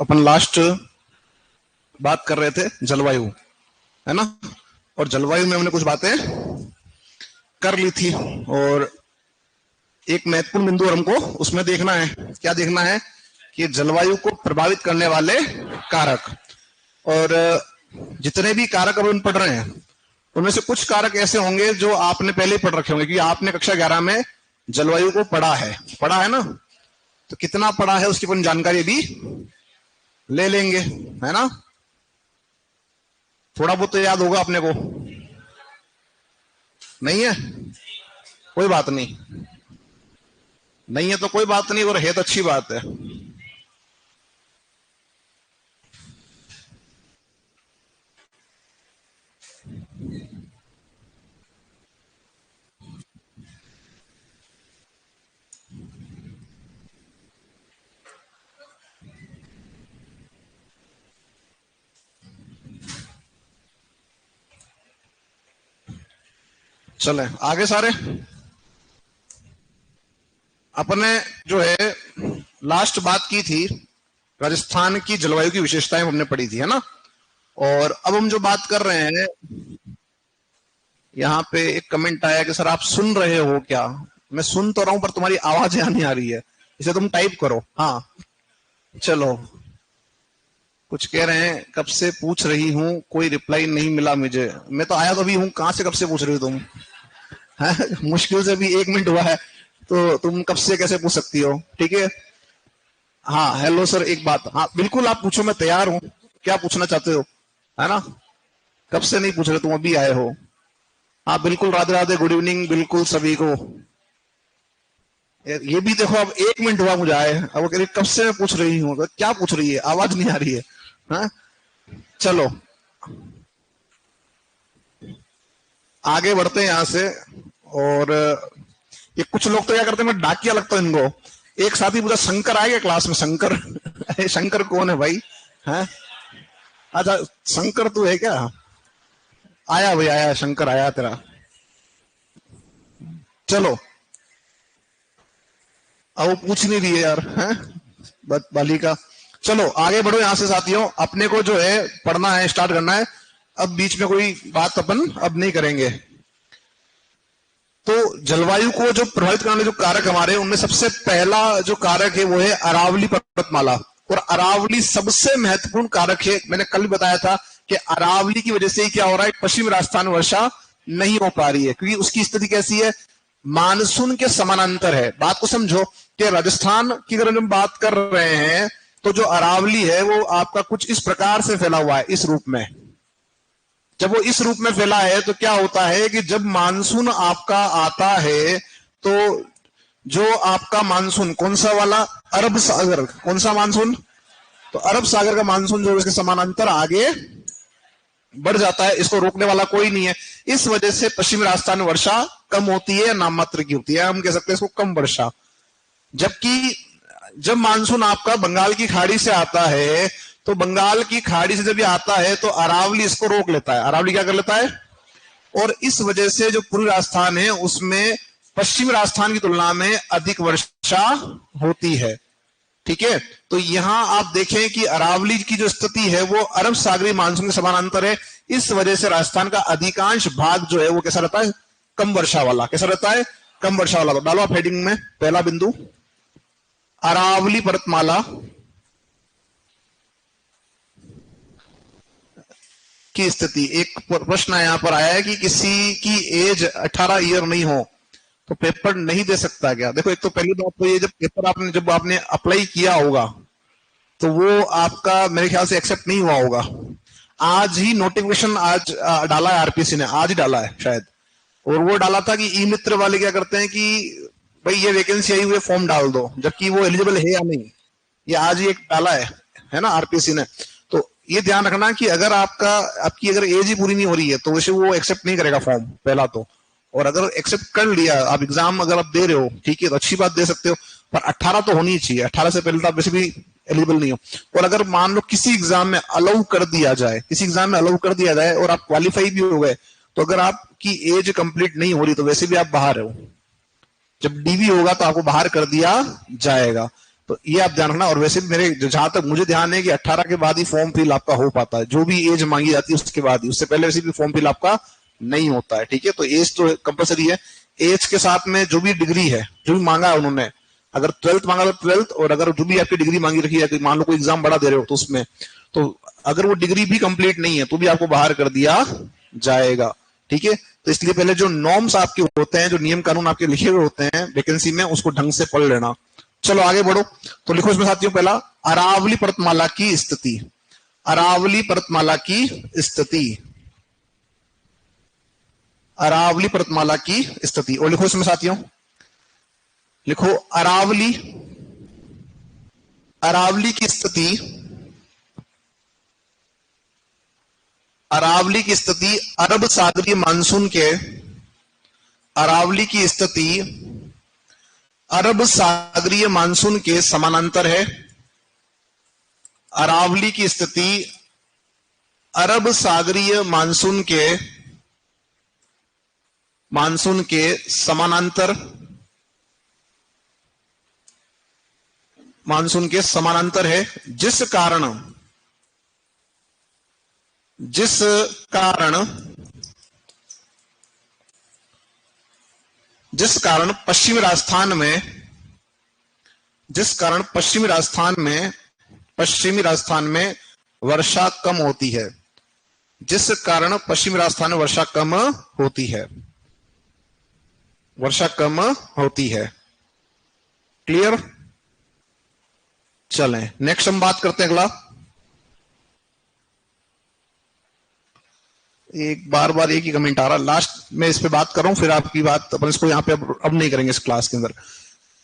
अपन last बात कर रहे थे जलवायु, है ना। और जलवायु में हमने कुछ बातें कर ली थी, और एक महत्वपूर्ण बिंदु और हमको उसमें देखना है। क्या देखना है? कि जलवायु को प्रभावित करने वाले कारक, और जितने भी कारक अपन पढ़ रहे हैं उनमें से कुछ कारक ऐसे होंगे जो आपने पहले ही पढ़ रखे होंगे, क्योंकि आपने कक्षा 11 में जलवायु को पढ़ा है ना। तो कितना पढ़ा है उसकी अपन जानकारी भी ले लेंगे, है ना। थोड़ा बहुत तो याद होगा अपने को, नहीं है कोई बात नहीं, नहीं है तो कोई बात नहीं, और है तो अच्छी बात है। चले आगे सारे। अपने जो है लास्ट बात की थी राजस्थान की जलवायु की विशेषताएं हमने पढ़ी थी, है ना। और अब हम जो बात कर रहे हैं, यहाँ पे एक कमेंट आया कि सर आप सुन रहे हो क्या? मैं सुन तो रहा हूं पर तुम्हारी आवाज यहाँ नहीं आ रही है, इसे तुम टाइप करो। हाँ चलो, कुछ कह रहे हैं कब से पूछ रही हूँ कोई रिप्लाई नहीं मिला मुझे। मैं तो आया तो भी हूँ, कहां से कब से पूछ रही हो तुम? है मुश्किल से भी 1 मिनट हुआ है, तो तुम कब से कैसे पूछ सकती हो? ठीक है। हाँ हेलो सर, एक बात, हाँ बिल्कुल आप पूछो, मैं तैयार हूँ। क्या पूछना चाहते हो, है ना। कब से नहीं पूछ रहे, तुम अभी आए हो। हाँ बिल्कुल, राधे राधे, गुड इवनिंग बिल्कुल सभी को। ये भी देखो, अब 1 मिनट हुआ मुझे आए, अब कह रही कब से मैं पूछ रही हूँ, तो क्या पूछ रही है, आवाज नहीं आ रही है। हाँ चलो आगे बढ़ते हैं यहाँ से। और ये कुछ लोग तो क्या करते हैं, मैं डाकिया लगता है इनको। एक साथी पूछा शंकर आएगा क्लास में, शंकर शंकर कौन है भाई? है अच्छा, शंकर तू है क्या? आया भाई आया, शंकर आया तेरा। चलो, अब वो पूछ नहीं रही है यार, है बालिका। चलो आगे बढ़ो यहाँ से साथियों, अपने को जो है पढ़ना है, स्टार्ट करना है। अब बीच में कोई बात अपन अब नहीं करेंगे। तो जलवायु को जो प्रभावित करने वाले जो कारक हमारे, उनमें सबसे पहला जो कारक है वो है अरावली पर्वतमाला। और अरावली सबसे महत्वपूर्ण कारक है। मैंने कल भी बताया था कि अरावली की वजह से ही क्या हो रहा है, पश्चिमी राजस्थान में वर्षा नहीं हो पा रही है, क्योंकि उसकी स्थिति कैसी है, मानसून के समानांतर है। बात को समझो कि राजस्थान की अगर हम बात कर रहे हैं, तो जो अरावली है वो आपका कुछ इस प्रकार से फैला हुआ है, इस रूप में। जब वो इस रूप में फैला है तो क्या होता है कि जब मानसून आपका आता है, तो जो आपका मानसून कौन सा वाला, अरब सागर, कौन सा मानसून, तो अरब सागर का मानसून जो इसके समानांतर आगे बढ़ जाता है, इसको रोकने वाला कोई नहीं है। इस वजह से पश्चिमी राजस्थान में वर्षा कम होती है, नाम मात्र की होती है, हम कह सकते हैं इसको कम वर्षा। जबकि जब मानसून आपका बंगाल की खाड़ी से आता है, तो बंगाल की खाड़ी से जब ये आता है तो अरावली इसको रोक लेता है। अरावली क्या कर लेता है, और इस वजह से जो पूर्वी राजस्थान है उसमें पश्चिमी राजस्थान की तुलना में अधिक वर्षा होती है। ठीक है, तो यहां आप देखें कि अरावली की जो स्थिति है वो अरब सागरी मानसून के समानांतर है। इस वजह से राजस्थान का अधिकांश भाग जो है वो कैसा रहता है, कम वर्षा वाला। कैसा रहता है, कम वर्षा वाला। तो डालो आप हेडिंग में पहला बिंदु, अरावली पर्वतमाला की स्थिति। एक प्रश्न यहां पर आया है कि किसी की एज 18 ईयर नहीं हो तो पेपर नहीं दे सकता क्या? देखो, एक तो पहली बात तो ये, जब पेपर आपने जब आपने अप्लाई किया होगा तो वो आपका मेरे ख्याल से एक्सेप्ट नहीं हुआ होगा। आज ही नोटिफिकेशन आज डाला है आरपीसी ने, आज ही डाला है शायद। और वो डाला था कि ई मित्र वाले क्या करते हैं कि भाई ये वैकेंसी आई हुई है, फॉर्म डाल दो, जबकि वो एलिजिबल है या नहीं, ये आज ही एक डाला है ना आरपीसी ने। तो ये ध्यान रखना कि अगर आपकी अगर एज ही पूरी नहीं हो रही है तो वैसे वो एक्सेप्ट नहीं करेगा फॉर्म, पहला तो। और अगर एक्सेप्ट कर लिया, आप एग्जाम अगर आप दे रहे हो, ठीक है, तो अच्छी बात, दे सकते हो, पर 18 तो होनी चाहिए। 18 से पहले तो आप वैसे भी एलिजिबल नहीं हो। और अगर मान लो किसी एग्जाम में अलाउ कर दिया जाए, किसी एग्जाम में अलाउ कर दिया जाए और आप क्वालिफाई भी हो गए, तो अगर आपकी एज कंप्लीट नहीं हो रही तो वैसे भी आप बाहर हो। जब डीवी होगा तो आपको बाहर कर दिया जाएगा। तो ये आप ध्यान रखना। और वैसे भी मेरे जहां तक मुझे ध्यान है कि 18 के बाद ही फॉर्म फिल आपका हो पाता है, जो भी एज मांगी जाती है उसके बाद ही, उससे पहले वैसे भी फॉर्म फिल आपका नहीं होता है। ठीक है, तो एज तो कंपलसरी है। एज के साथ में जो भी डिग्री है, जो भी मांगा है उन्होंने, अगर 12th मांगा तो 12th, और अगर जो भी आपकी डिग्री मांगी रखी है, तो मान लो कोई एग्जाम बड़ा दे रहे हो तो उसमें, तो अगर वो डिग्री भी कंप्लीट नहीं है तो भी आपको बाहर कर दिया जाएगा। ठीक है, तो इसलिए पहले जो नॉर्म्स आपके होते हैं, जो नियम कानून आपके लिखे हुए होते हैं वैकेंसी में, उसको ढंग से पढ़ लेना। चलो आगे बढ़ो। तो लिखो इसमें साथियों, पहला अरावली पर्वतमाला की स्थिति। अरावली पर्वतमाला की स्थिति, अरावली पर्वतमाला की स्थिति। और लिखो इसमें साथियों, लिखो अरावली, अरावली की स्थिति, अरावली की स्थिति अरब सागरीय मानसून के, अरावली की स्थिति अरब सागरीय मानसून के समानांतर है। अरावली की स्थिति अरब सागरीय मानसून के समानांतर, मानसून के समानांतर है, जिस कारण पश्चिमी राजस्थान में वर्षा कम होती है। जिस कारण पश्चिमी राजस्थान में वर्षा कम होती है, वर्षा कम होती है। क्लियर? चलें नेक्स्ट हम बात करते हैं। अगला, एक बार बार एक ही कमेंट आ रहा, लास्ट में इस पे बात कर रहा हूं, फिर आपकी बात अपन इसको यहाँ पे अब नहीं करेंगे इस क्लास के अंदर।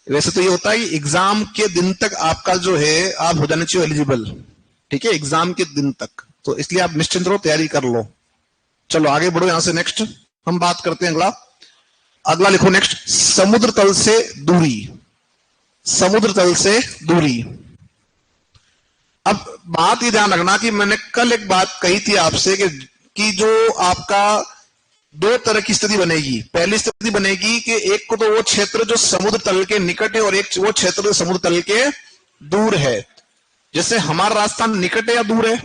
वैसे तो ये होता है कि एग्जाम के दिन तक आपका जो है आप हो जाना चाहिए एलिजिबल। ठीक है, एग्जाम के दिन तक, तो इसलिए आप निश्चिंत रहो, तैयारी कर लो। चलो आगे बढ़ो, यहां से नेक्स्ट हम बात करते हैं। अगला लिखो नेक्स्ट, समुद्र तल से दूरी। समुद्र तल से दूरी। अब बात ये ध्यान रखना कि मैंने कल एक बात कही थी आपसे कि जो आपका दो तरह की स्थिति बनेगी। पहली स्थिति बनेगी कि एक को तो वो क्षेत्र जो समुद्र तल के निकट है, और एक वो क्षेत्र जो समुद्र तल के दूर है। जैसे हमारा राजस्थान निकट है या दूर है?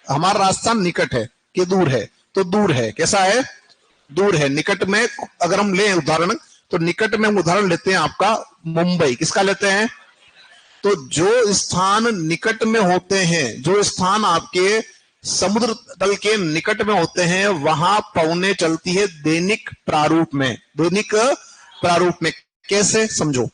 हमारा राजस्थान निकट है कि दूर है? तो दूर है। कैसा है? दूर है। निकट में अगर हम लें उदाहरण, तो निकट में हम उदाहरण लेते हैं आपका मुंबई। किसका लेते हैं? तो जो स्थान निकट में होते हैं, जो स्थान आपके समुद्र तल के निकट में होते हैं, वहां पवने चलती है दैनिक प्रारूप में। दैनिक प्रारूप में कैसे? समझो,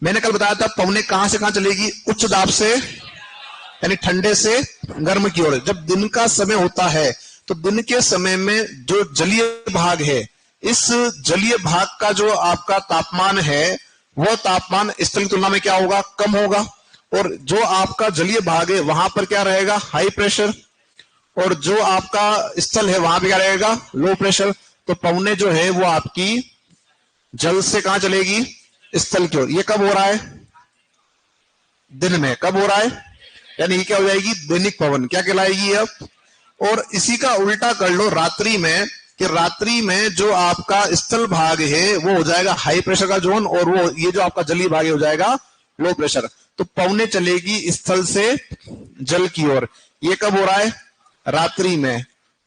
मैंने कल बताया था पवने कहां से कहां चलेगी? उच्च दाब से, यानी ठंडे से गर्म की ओर। जब दिन का समय होता है तो दिन के समय में जो जलीय भाग है, इस जलीय भाग का जो आपका तापमान है, वह तापमान स्थल की तुलना में क्या होगा? कम होगा। और जो आपका जलीय भाग है वहां पर क्या रहेगा? High pressure. और जो आपका स्थल है वहां पे क्या रहेगा? Low pressure. तो पवने जो है वो आपकी जल से कहां चलेगी? स्थल की ओर। ये कब हो रहा है? दिन में। कब हो रहा है? यानी ये क्या हो जाएगी? दैनिक पवन। क्या कहलाएगी अब? और इसी का उल्टा कर लो रात्रि में, कि रात्रि में जो आपका स्थल भाग है वो हो जाएगा हाई प्रेशर का जोन, और वो ये जो आपका जलीय भाग है हो जाएगा लो प्रेशर। तो पवने चलेगी स्थल से जल की ओर। ये कब हो रहा है? रात्रि में।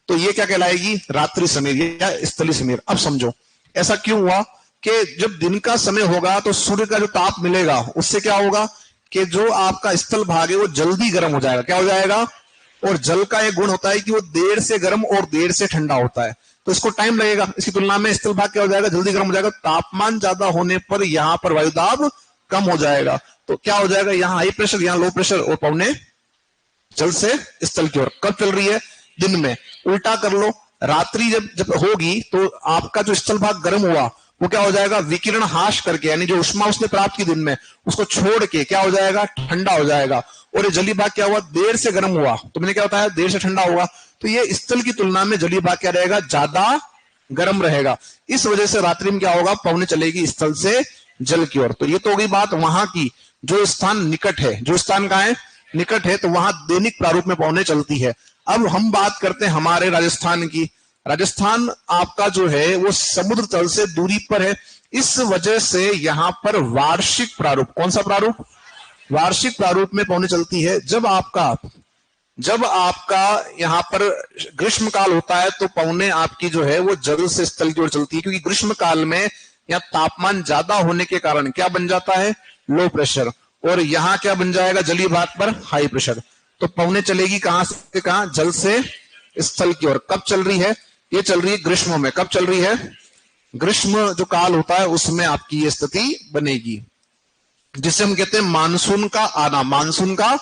तो ये क्या कहलाएगी? रात्रि समीर या स्थली समीर। अब समझो ऐसा क्यों हुआ कि जब दिन का समय होगा तो सूर्य का जो ताप मिलेगा उससे क्या होगा कि जो आपका स्थल भाग है वो जल्दी गर्म हो जाएगा। क्या हो जाएगा? और जल का एक गुण होता है कि वो देर से गर्म और देर से ठंडा होता है, तो इसको टाइम लगेगा। इसकी तुलना में स्थल भाग क्या हो जाएगा? जल्दी गर्म हो जाएगा। तापमान ज्यादा होने पर यहां पर वायुदाब कम हो जाएगा। तो क्या हो जाएगा? यहाँ हाई प्रेशर, यहाँ लो प्रेशर, और पवने जल से स्थल की ओर। कब चल रही है? दिन में। उल्टा कर लो, रात्रि जब होगी तो आपका जो स्थल भाग गर्म हुआ वो क्या हो जाएगा? विकिरण हाश करके, यानी जो उष्मा उसने प्राप्त की दिन में, उसको छोड़ के क्या हो जाएगा? ठंडा हो जाएगा। और ये जलीय भाग क्या हुआ? देर से गर्म हुआ। तो मैंने क्या बताया? देर से ठंडा होगा। तो ये स्थल की तुलना में जलीय भाग क्या रहेगा? ज्यादा गर्म रहेगा। इस वजह से रात्रि में क्या होगा? पवने चलेगी स्थल से जल की ओर। तो ये तो हो गई बात वहां की, जो स्थान निकट है। जो स्थान कहां है? निकट है, तो वहां दैनिक प्रारूप में पवने चलती है। अब हम बात करते हैं हमारे राजस्थान की। राजस्थान आपका जो है वो समुद्र तल से दूरी पर है। इस वजह से यहां पर वार्षिक प्रारूप, कौन सा प्रारूप? वार्षिक प्रारूप में पवनें चलती है जब आपका यहाँ पर ग्रीष्म काल होता है तो पवनें आपकी जो है वो जल से स्थल की ओर चलती है, क्योंकि ग्रीष्म काल में यहाँ तापमान ज्यादा होने के कारण क्या बन जाता है, लो प्रेशर, और यहाँ क्या बन जाएगा, जलीय भाग पर हाई प्रेशर। तो पवनें चलेगी कहां से कहां, जल से स्थल की ओर। कब चल रही है, ये चल रही है ग्रीष्म में। कब चल रही है, ग्रीष्म जो काल होता है उसमें आपकी ये स्थिति बनेगी, जिसे हम कहते हैं मानसून का आना। मानसून का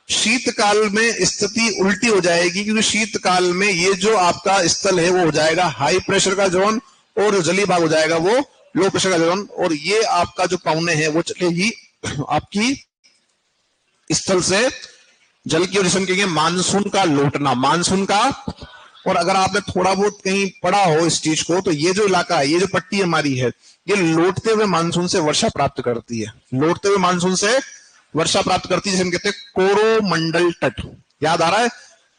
शीतकाल में स्थिति उल्टी हो जाएगी, क्योंकि शीतकाल में ये जो आपका स्थल है वो हो जाएगा हाई प्रेशर का जोन, और जो जलीय भाग हो जाएगा वो लो प्रेशर का जोन, और ये आपका जो पवनें हैं वो चलेगी आपकी स्थल से जल की ओर, जिसे हम कहेंगे मानसून का लौटना, मानसून का। और अगर आपने थोड़ा बहुत कहीं पढ़ा हो इस चीज को, तो ये जो इलाका है, ये जो पट्टी हमारी है, ये लौटते हुए मानसून से वर्षा प्राप्त करती है, लौटते हुए मानसून से वर्षा प्राप्त करती है, जिसे हम कहते हैं कोरोमंडल तट। याद आ रहा है,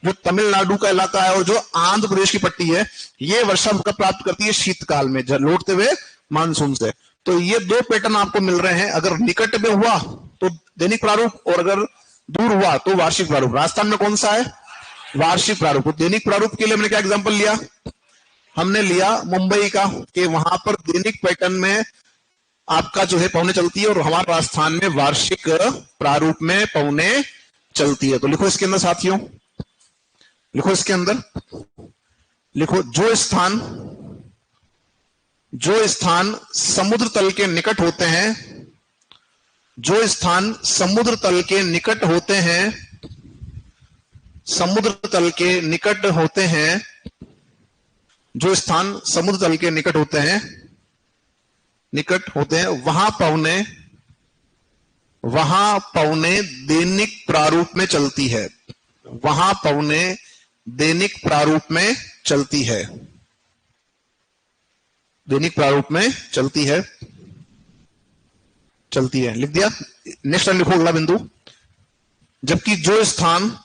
जो तमिलनाडु का इलाका है और जो आंध्र प्रदेश की पट्टी है, ये वर्षा कब प्राप्त करती है, शीतकाल में, लौटते हुए मानसून से। तो ये दो पैटर्न आपको मिल रहे हैं। अगर निकट में हुआ तो दैनिक प्रारूप, और अगर दूर हुआ तो वार्षिक प्रारूप। राजस्थान में कौन सा है, वार्षिक प्रारूप। दैनिक प्रारूप के लिए हमने क्या एग्जांपल लिया, हमने लिया मुंबई का, कि वहां पर दैनिक पैटर्न में आपका जो है पवनें चलती है, और हमारे राजस्थान में वार्षिक प्रारूप में पवनें चलती है। तो लिखो इसके अंदर साथियों, लिखो इसके अंदर, लिखो जो स्थान समुद्र तल के निकट होते हैं, जो स्थान समुद्र तल के निकट होते हैं, समुद्र तल के निकट होते हैं, जो स्थान समुद्र तल के निकट होते हैं, वहां पवनें दैनिक प्रारूप में चलती है, वहां पवनें दैनिक प्रारूप में चलती है, दैनिक प्रारूप में चलती है, लिख दिया। नेक्स्ट लिखो अगला बिंदु, जबकि जो स्थान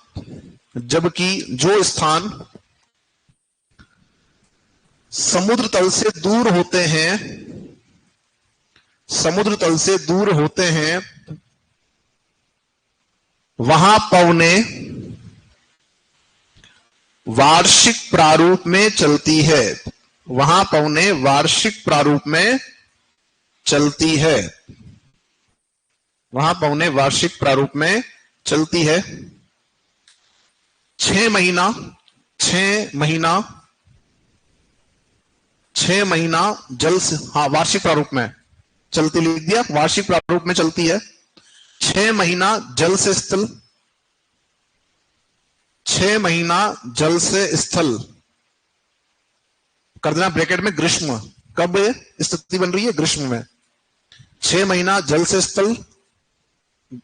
समुद्र तल से दूर होते हैं, समुद्र तल से दूर होते हैं, वहां पवनें वार्षिक प्रारूप में चलती है, वहां पवनें वार्षिक प्रारूप में चलती है, वहां पवनें वार्षिक प्रारूप में चलती है। 6 महीना जल से, हाँ वार्षिक प्रारूप में चलती, लिख दिया, वार्षिक प्रारूप में चलती है। 6 महीना जल से स्थल, 6 महीना जल से स्थल कर देना ब्रैकेट में, ग्रीष्म। कब स्थिति बन रही है, ग्रीष्म में। 6 महीना जल से स्थल,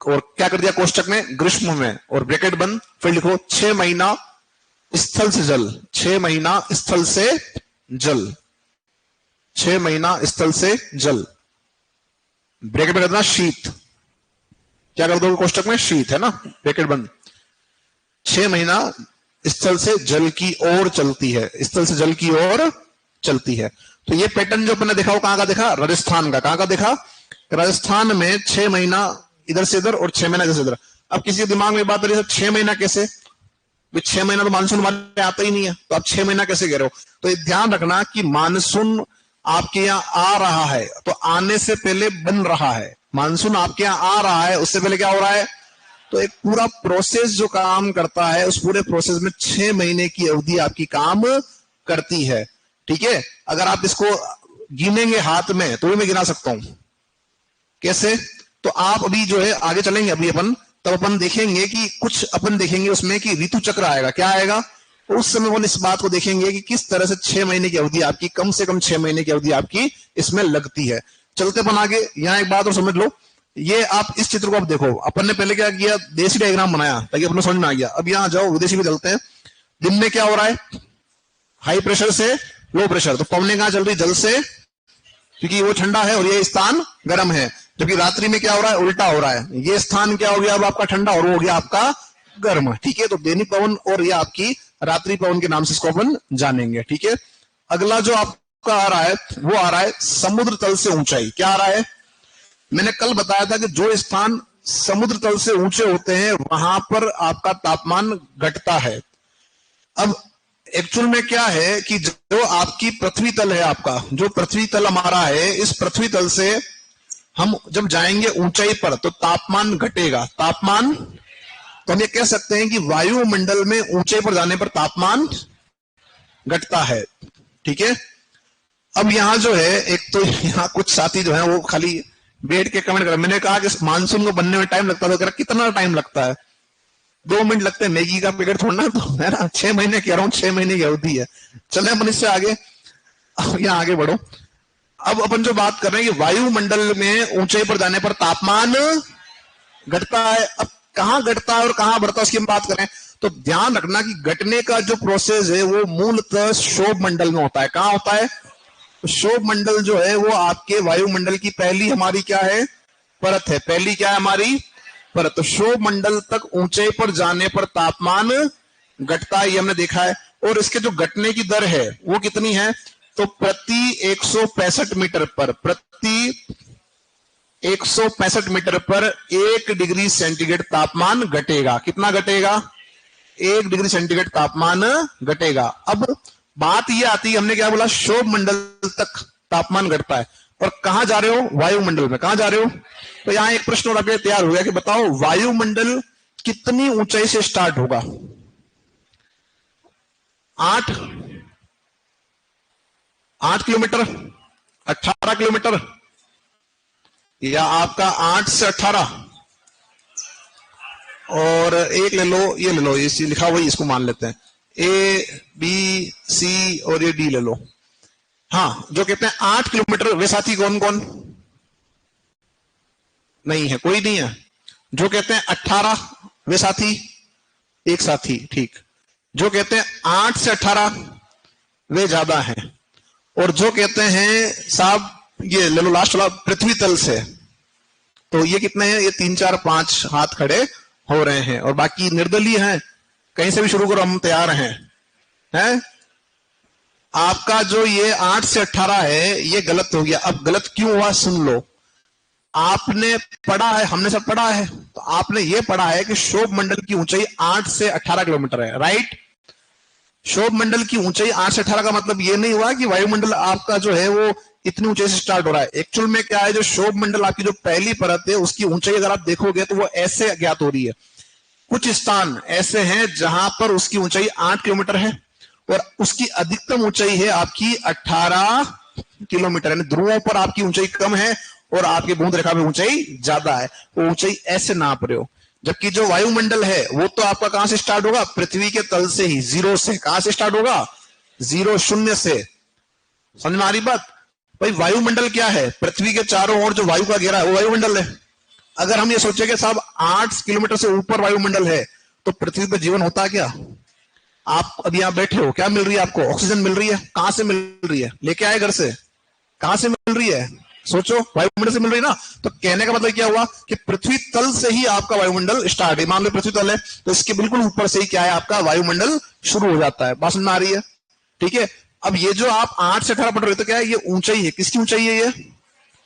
और क्या कर दिया कोष्टक में, ग्रीष्म में, और ब्रैकेट बंद। फिर लिखो 6 महीना स्थल से जल, 6 महीना स्थल से जल, 6 महीना स्थल से जल, ब्रैकेट में कर देना शीत। क्या कर दोगे कोष्टक में, शीत है ना, ब्रैकेट बंद। 6 महीना स्थल से जल की ओर चलती है, स्थल से जल की ओर चलती है। तो ये पैटर्न जो अपने देखा वो कहां का देखा, राजस्थान का। कहां का देखा, राजस्थान में 6 महीना इधर से इधर और 6 महीना इधर से इधर। अब किसी के दिमाग में बात आ रही है 6 महीना कैसे, 6 महीना तो मानसून हमारे आता ही नहीं है, तो आप 6 महीना कैसे कह रहे हो। तो ध्यान रखना कि मानसून आपके यहाँ आ रहा है, तो आने से पहले बन रहा है। मानसून आपके यहाँ आ रहा है, उससे पहले क्या हो रहा है। तो एक पूरा प्रोसेस जो काम करता है, उस पूरे प्रोसेस में 6 महीने की अवधि आपकी काम करती है। ठीक है, अगर आप इसको गिनेंगे हाथ में तो भी मैं गिना सकता हूं। कैसे, तो आप अभी जो है आगे चलेंगे, अभी अपन तब अपन देखेंगे कि कुछ अपन देखेंगे उसमें कि ऋतु चक्र आएगा। क्या आएगा, तो उस समय वो इस बात को देखेंगे कि किस तरह से 6 महीने की अवधि आपकी, कम से कम 6 महीने की अवधि आपकी इसमें लगती है। चलते अपन आगे। यहाँ एक बात और समझ लो, ये आप इस चित्र को आप देखो, अपन ने पहले क्या किया, देसी डायग्राम बनाया ताकि अपने समझ में आ गया। अब यहाँ जाओ, विदेशी भी चलते हैं। दिन में क्या हो रहा है, हाई प्रेशर से लो प्रेशर, तो पवनें कहां चल रही, जल से, क्योंकि वो ठंडा है और ये स्थान गर्म है। जबकि रात्रि में क्या हो रहा है, उल्टा हो रहा है, ये स्थान क्या हो गया अब आपका ठंडा और वो हो गया आपका गर्म। ठीक है, तो दैनिक पवन और ये आपकी रात्रि पवन के नाम से इसको अपन जानेंगे। ठीक है, अगला जो आपका आ रहा है वो आ रहा है समुद्र तल से ऊंचाई। क्या आ रहा है, मैंने कल बताया था कि जो स्थान समुद्र तल से ऊंचे होते हैं वहां पर आपका तापमान घटता है। अब एक्चुअल में क्या है कि जो आपकी पृथ्वी तल है, आपका जो पृथ्वी तल हमारा है, इस पृथ्वी तल से हम जब जाएंगे ऊंचाई पर तो तापमान घटेगा। तापमान, तो हम ये कह सकते हैं कि वायुमंडल में ऊंचाई पर जाने पर तापमान घटता है। ठीक है। अब यहां जो है, एक तो यहां कुछ साथी जो है वो खाली बैठ के कमेंट कर, मैंने कहा कि मानसून को बनने में टाइम लगता है, तो कितना टाइम लगता है? 2 मिनट लगते हैं, मैगी का पैकेट छोड़ना तो है ना। 6 महीने कह रहा हूं, 6 महीने की अवधि है। चले अपन इससे आगे, यहां आगे बढ़ो। अब अपन जो बात कर रहे हैं कि वायुमंडल में ऊंचाई पर जाने पर तापमान घटता है। अब कहां घटता है और कहां बढ़ता है उसकी हम बात करें तो ध्यान रखना कि घटने का जो प्रोसेस है वो मूलतः क्षोभ मंडल में होता है। कहां होता है? क्षोभ मंडल जो है वो आपके वायुमंडल की पहली हमारी क्या है? परत है। पहली क्या है हमारी? परत। तो क्षोभ मंडल तक ऊंचाई पर जाने पर तापमान घटता है, ये हमने देखा है। और इसके जो घटने की दर है वो कितनी है? तो प्रति 165 मीटर पर, प्रति 165 मीटर पर 1 डिग्री सेंटीग्रेड तापमान घटेगा। कितना घटेगा? 1 डिग्री सेंटीग्रेड तापमान घटेगा। अब बात यह आती है, हमने क्या बोला? क्षोभ मंडल तक तापमान घटता है। और कहां जा रहे हो? वायुमंडल में। कहां जा रहे हो? तो यहां एक प्रश्न और आपके तैयार हो गया कि बताओ वायुमंडल कितनी ऊंचाई से स्टार्ट होगा? 8 किलोमीटर, 18 किलोमीटर, या आपका 8 से 18? और एक ले लो, ये ले लो, ये लिखा हुआ, इसको मान लेते हैं। ए, बी, सी और ये डी ले लो। हाँ, जो कहते हैं 8 किलोमीटर, वे साथी कौन कौन? नहीं है, कोई नहीं है। जो कहते हैं 18, वे साथी? एक साथी, ठीक। जो कहते हैं 8 से 18, वे ज्यादा हैं। और जो कहते हैं साहब ये ले लो लास्ट वाला, पृथ्वी तल से, तो ये कितने हैं? ये 3, 4, 5 हाथ खड़े हो रहे हैं और बाकी निर्दलीय हैं। कहीं से भी शुरू करो, हम तैयार हैं। आपका जो ये 8 से 18 है ये गलत हो गया। अब गलत क्यों हुआ सुन लो। आपने पढ़ा है, हमने सब पढ़ा है, तो आपने ये पढ़ा है कि क्षोभ मंडल की ऊंचाई 8 से 18 किलोमीटर है, राइट? क्षोभ मंडल की ऊंचाई 8 से 18 का मतलब ये नहीं हुआ कि वायुमंडल आपका जो है वो इतनी ऊंचाई से स्टार्ट हो रहा है। एक्चुअल में क्या है, जो क्षोभ मंडल आपकी जो पहली परत है उसकी ऊंचाई अगर आप देखोगे तो वो ऐसे ज्ञात हो रही है। कुछ स्थान ऐसे हैं जहां पर उसकी ऊंचाई 8 किलोमीटर है और उसकी अधिकतम ऊंचाई है आपकी 18 किलोमीटर। यानी ध्रुवों पर आपकी ऊंचाई कम है और आपके भूमध्य रेखा में ऊंचाई ज्यादा है। वो ऊंचाई ऐसे नाप रहे हो। जबकि जो वायुमंडल है वो तो आपका कहां से स्टार्ट होगा? पृथ्वी के तल से ही, जीरो से। कहां से स्टार्ट होगा? 0, 0 से। समझ में आ रही बात? भाई वायुमंडल क्या है? पृथ्वी के चारों ओर जो वायु का घेरा है वो वायुमंडल है। अगर हम ये सोचे कि साहब 8 किलोमीटर से ऊपर वायुमंडल है तो पृथ्वी पर जीवन होता है क्या? आप अभी यहां बैठे हो, क्या मिल रही है आपको? ऑक्सीजन मिल रही है। कहां से मिल रही है? लेके आए घर से? कहां से मिल रही है? सोचो, वायुमंडल से मिल रही है ना। तो कहने का मतलब क्या हुआ कि पृथ्वी तल से ही आपका वायुमंडल स्टार्ट है। मान लो पृथ्वी तल है तो इसके बिल्कुल ऊपर से ही क्या है, आपका वायुमंडल शुरू हो जाता है। बात समझ में आ रही है? ठीक है। अब ये जो आप 8 से 18 पढ़ रहे हो तो क्या है, ये ऊंचाई है। किसकी ऊंचाई है? ये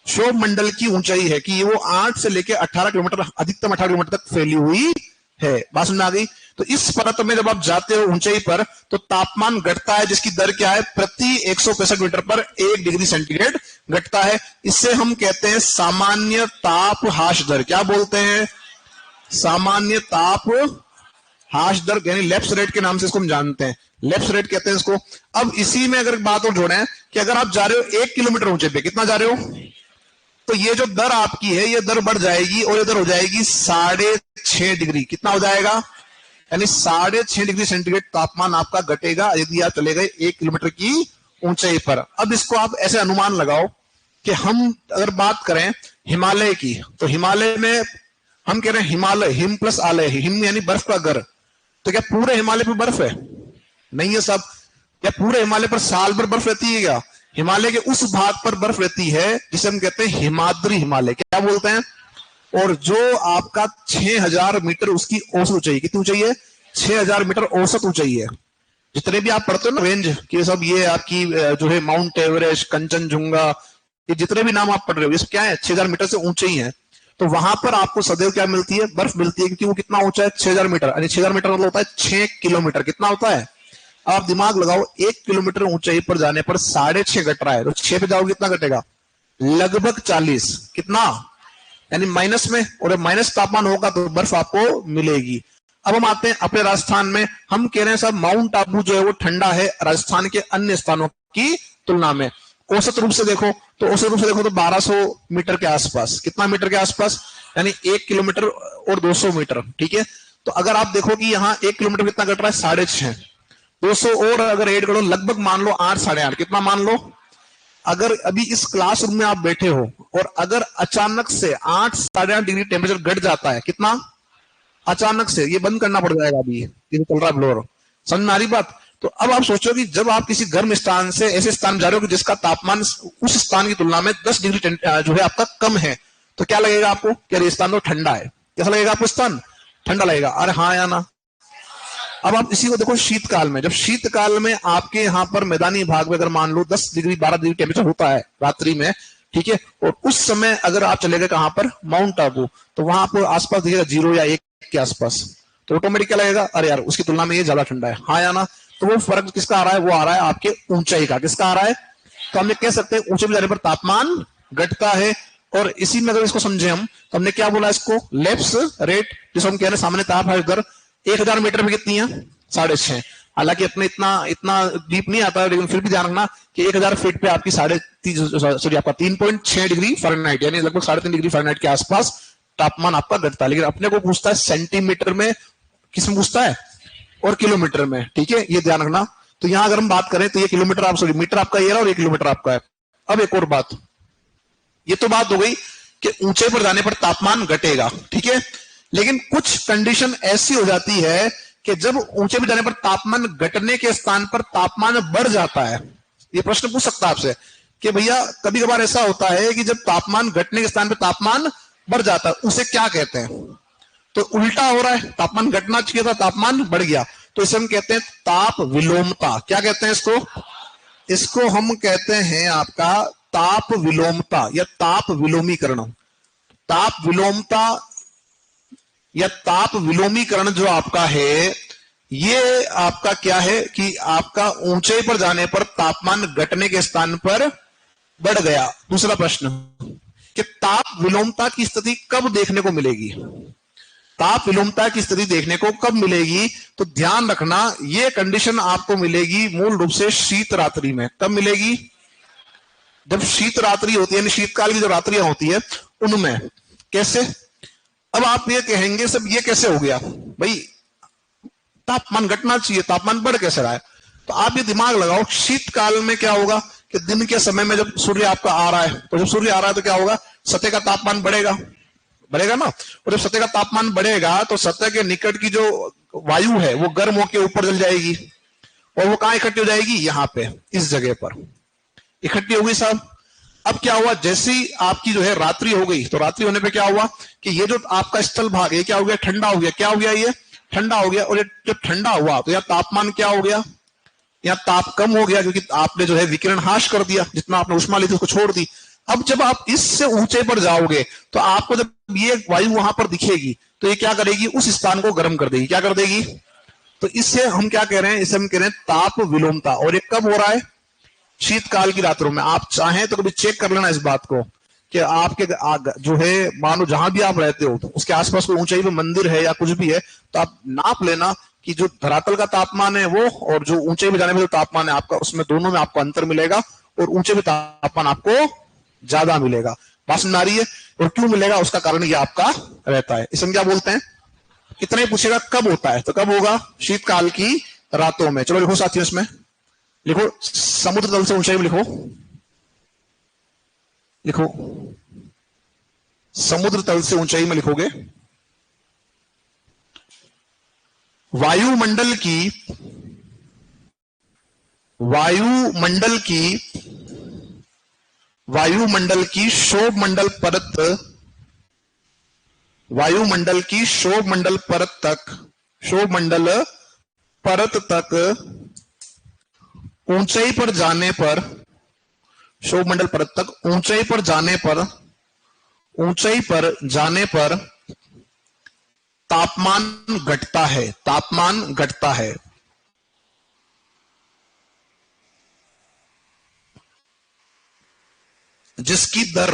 क्षोभ मंडल की ऊंचाई है कि वो 8 से लेकर 18 किलोमीटर, अधिकतम 18 किलोमीटर तक फैली हुई है। बात समझ में आ गई? तो इस परत में जब आप जाते हो ऊंचाई पर तो तापमान घटता है, जिसकी दर क्या है? प्रति 165 मीटर पर 1 डिग्री सेंटीग्रेड घटता है। इससे हम कहते हैं सामान्य ताप ह्रास दर। क्या बोलते हैं? सामान्य ताप ह्रास दर, यानी लेप्स रेट के नाम से इसको हम जानते हैं। लेप्स रेट कहते हैं इसको। अब इसी में अगर बात और जोड़े कि अगर आप जा रहे हो 1 किलोमीटर ऊंचे पे, कितना जा रहे हो? तो ये जो दर आपकी है ये दर बढ़ जाएगी और ये दर हो जाएगी 6.5 डिग्री। कितना हो जाएगा? यानी 6.5 डिग्री सेंटीग्रेड तापमान आपका घटेगा यदि आप चले गए 1 किलोमीटर की ऊंचाई पर। अब इसको आप ऐसे अनुमान लगाओ कि हम अगर बात करें हिमालय की, तो हिमालय में हम कह रहे हैं हिमालय, हिम प्लस आलय, हिम यानी बर्फ का घर। तो क्या पूरे हिमालय पर बर्फ है? नहीं है सब। क्या पूरे हिमालय पर साल भर बर्फ रहती है? क्या हिमालय के उस भाग पर बर्फ रहती है जिसे हम कहते हैं हिमाद्री हिमालय। क्या बोलते हैं? और जो आपका 6000 मीटर उसकी औसत ऊंचाई, कितनी ऊंचाई है? 6000 मीटर औसत ऊंचाई है। जितने भी आप पढ़ते हो ना रेंज कि सब ये आपकी जो है माउंट एवरेस्ट, कंचनजुंगा, ये जितने भी नाम आप पढ़ रहे हो ये सब क्या है? 6000 मीटर से ऊंचे ही है। तो वहां पर आपको सदैव क्या मिलती है, बर्फ मिलती है, क्योंकि वो कितना ऊंचा है, 6000 मीटर, यानी 6000 मीटर मतलब होता है 6 किलोमीटर। कितना होता है, आप दिमाग लगाओ, 1 किलोमीटर ऊंचाई पर जाने पर 6.5 घट रहा है, तो 6 पे जाओगे कितना घटेगा, लगभग 40। कितना, यानी माइनस में, और माइनस तापमान होगा तो बर्फ आपको मिलेगी। अब हम आते हैं अपने राजस्थान में, हम कह रहे हैं साहब माउंट आबू जो है वो ठंडा है राजस्थान के अन्य स्थानों की तुलना में। औसत रूप से देखो तो 1200 मीटर के आसपास। कितना मीटर के आसपास, यानी 1 किलोमीटर और 200 मीटर। ठीक है, तो अगर आप देखो कि यहाँ 1 किलोमीटर कितना घट रहा है, 6.5, 200 और अगर ऐड करो, लगभग मान लो 8, 8.5, कितना मान लो। अगर अभी इस क्लासरूम में आप बैठे हो और अगर अचानक से 8, 8.5 डिग्री टेम्परेचर घट जाता है, कितना, अचानक से, ये बंद करना पड़ जाएगा अभी, ये चल रहा है ब्लोअर, समझ में आ रही बात। तो अब आप सोचो कि जब आप किसी गर्म स्थान से ऐसे स्थान जा रहे हो कि जिसका तापमान उस स्थान की तुलना में 10 डिग्री जो है आपका कम है, तो क्या लगेगा आपको, क्या ये स्थान तो ठंडा है। कैसा लगेगा आपको, स्थान ठंडा लगेगा, अरे हाँ या ना। अब आप इसी को देखो शीतकाल में, जब शीतकाल में आपके यहाँ पर मैदानी भाग में अगर मान लो 10 डिग्री 12 डिग्री टेम्परेचर होता है रात्रि में, ठीक है, और उस समय अगर आप चले गए कहां पर, माउंट आबू, तो वहां पर आसपास दिखेगा 0 या 1 के आसपास, तो ऑटोमेटिक क्या लगेगा, अरे यार उसकी तुलना में ये ज्यादा ठंडा है, हाँ या ना। तो वो फर्क किसका आ रहा है, वो आ रहा है आपके ऊंचाई का। किसका आ रहा है, तो हम ये कह सकते हैं ऊंचे पे जाने पर तापमान घटता है। और इसी में अगर इसको समझे हम, तो हमने क्या बोला इसको, लेप्स रेट, जिसको हम कह रहे हैं सामान्य ताप है उधर 1000 मीटर में कितनी है, 6.5। हालांकि अपने इतना इतना डीप नहीं आता है, लेकिन फिर भी ध्यान रखना कि 1000 फीट पे आपकी 3.6 डिग्री फ़ारेनहाइट, यानी लगभग 3.5 डिग्री फ़ारेनहाइट के आसपास तापमान आपका घटता है। लेकिन अपने को पूछता है सेंटीमीटर में, किसमें पूछता है, और किलोमीटर में। ठीक है, ये ध्यान रखना। तो यहां अगर हम बात करें तो ये किलोमीटर आप, सॉरी मीटर आपका ये रहा और ये किलोमीटर आपका है। अब एक और बात, ये तो बात हो गई कि ऊंचे पर जाने पर तापमान घटेगा, ठीक है, लेकिन कुछ कंडीशन ऐसी हो जाती है कि जब ऊंचे पर जाने पर तापमान घटने के स्थान पर तापमान बढ़ जाता है। ये प्रश्न पूछ सकता है आपसे कि भैया कभी कभार ऐसा होता है कि जब तापमान घटने के स्थान पर तापमान बढ़ जाता है, उसे क्या कहते हैं, तो उल्टा हो रहा है, तापमान घटना चाहिए था, तापमान बढ़ गया, तो इसे हम कहते हैं ताप विलोमता। क्या कहते हैं इसको, इसको हम कहते हैं आपका ताप विलोमता या ताप विलोमीकरण। ताप विलोमता या ताप विलोमीकरण जो आपका है, ये आपका क्या है कि आपका ऊंचाई पर जाने पर तापमान घटने के स्थान पर बढ़ गया। दूसरा प्रश्न कि ताप विलोमता की स्थिति कब देखने को मिलेगी, ताप विलोमता की स्थिति देखने को कब मिलेगी, तो ध्यान रखना ये कंडीशन आपको मिलेगी मूल रूप से शीत रात्रि में। कब मिलेगी, जब शीत रात्रि होती है, यानी शीतकाल की जो रात्रियां होती है उनमें। कैसे, अब आप ये कहेंगे सब ये कैसे हो गया भाई, तापमान घटना चाहिए, तापमान बढ़ कैसे रहा है। तो आप ये दिमाग लगाओ, शीतकाल में क्या होगा कि दिन के समय में जब सूर्य आपका आ रहा है, तो जब सूर्य आ रहा है तो क्या होगा, सतह का तापमान बढ़ेगा, बढ़ेगा ना। और जब सतह का तापमान बढ़ेगा तो सतह के निकट की जो वायु है वो गर्म होकर ऊपर जल जाएगी, और वो कहां इकट्ठी हो जाएगी, यहां पे इस जगह पर इकट्ठी होगी साहब। अब क्या हुआ, जैसी आपकी जो है रात्रि हो गई, तो रात्रि होने पे क्या हुआ कि ये जो आपका स्थल भाग है क्या हो गया, ठंडा हो गया। क्या हो गया, ये ठंडा हो गया। और ये जब ठंडा हुआ तो यहाँ तापमान क्या हो गया, यहाँ ताप कम हो गया, क्योंकि आपने जो है विकिरण हाश कर दिया, जितना आपने उष्मा ली थी उसको छोड़ दी। अब जब आप इससे ऊंचे पर जाओगे तो आपको जब ये वायु वहां पर दिखेगी तो ये क्या करेगी, उस स्थान को गर्म कर देगी। क्या कर देगी, तो इससे हम क्या कह रहे हैं, इसे हम कह रहे हैं ताप विलोमता। और ये कब हो रहा है, शीतकाल की रात्रों में। आप चाहें तो कभी चेक कर लेना इस बात को कि आपके जो है, मानो जहां भी आप रहते हो तो उसके आसपास कोई ऊंचाई पे मंदिर है या कुछ भी है, तो आप नाप लेना कि जो धरातल का तापमान है वो और जो ऊंचाई पे जाने में जो तापमान है आपका, उसमें दोनों में आपको अंतर मिलेगा, और ऊंचे पे तापमान आपको ज्यादा मिलेगा। बात समझ आ रही है, और क्यों मिलेगा उसका कारण ये आपका रहता है। इसे हम क्या बोलते हैं, इतना ही पूछेगा कब होता है, तो कब होगा, शीतकाल की रातों में। चलो लिखो साथियों, इसमें लिखो समुद्र तल से ऊंचाई में, लिखो लिखो समुद्र तल से ऊंचाई में लिखोगे वायुमंडल की शोभमंडल परत, वायुमंडल की शोभमंडल परत तक ऊंचाई पर जाने पर, शोभमंडल परत तक ऊंचाई पर जाने पर ऊंचाई पर जाने पर तापमान घटता है, तापमान घटता है। जिसकी दर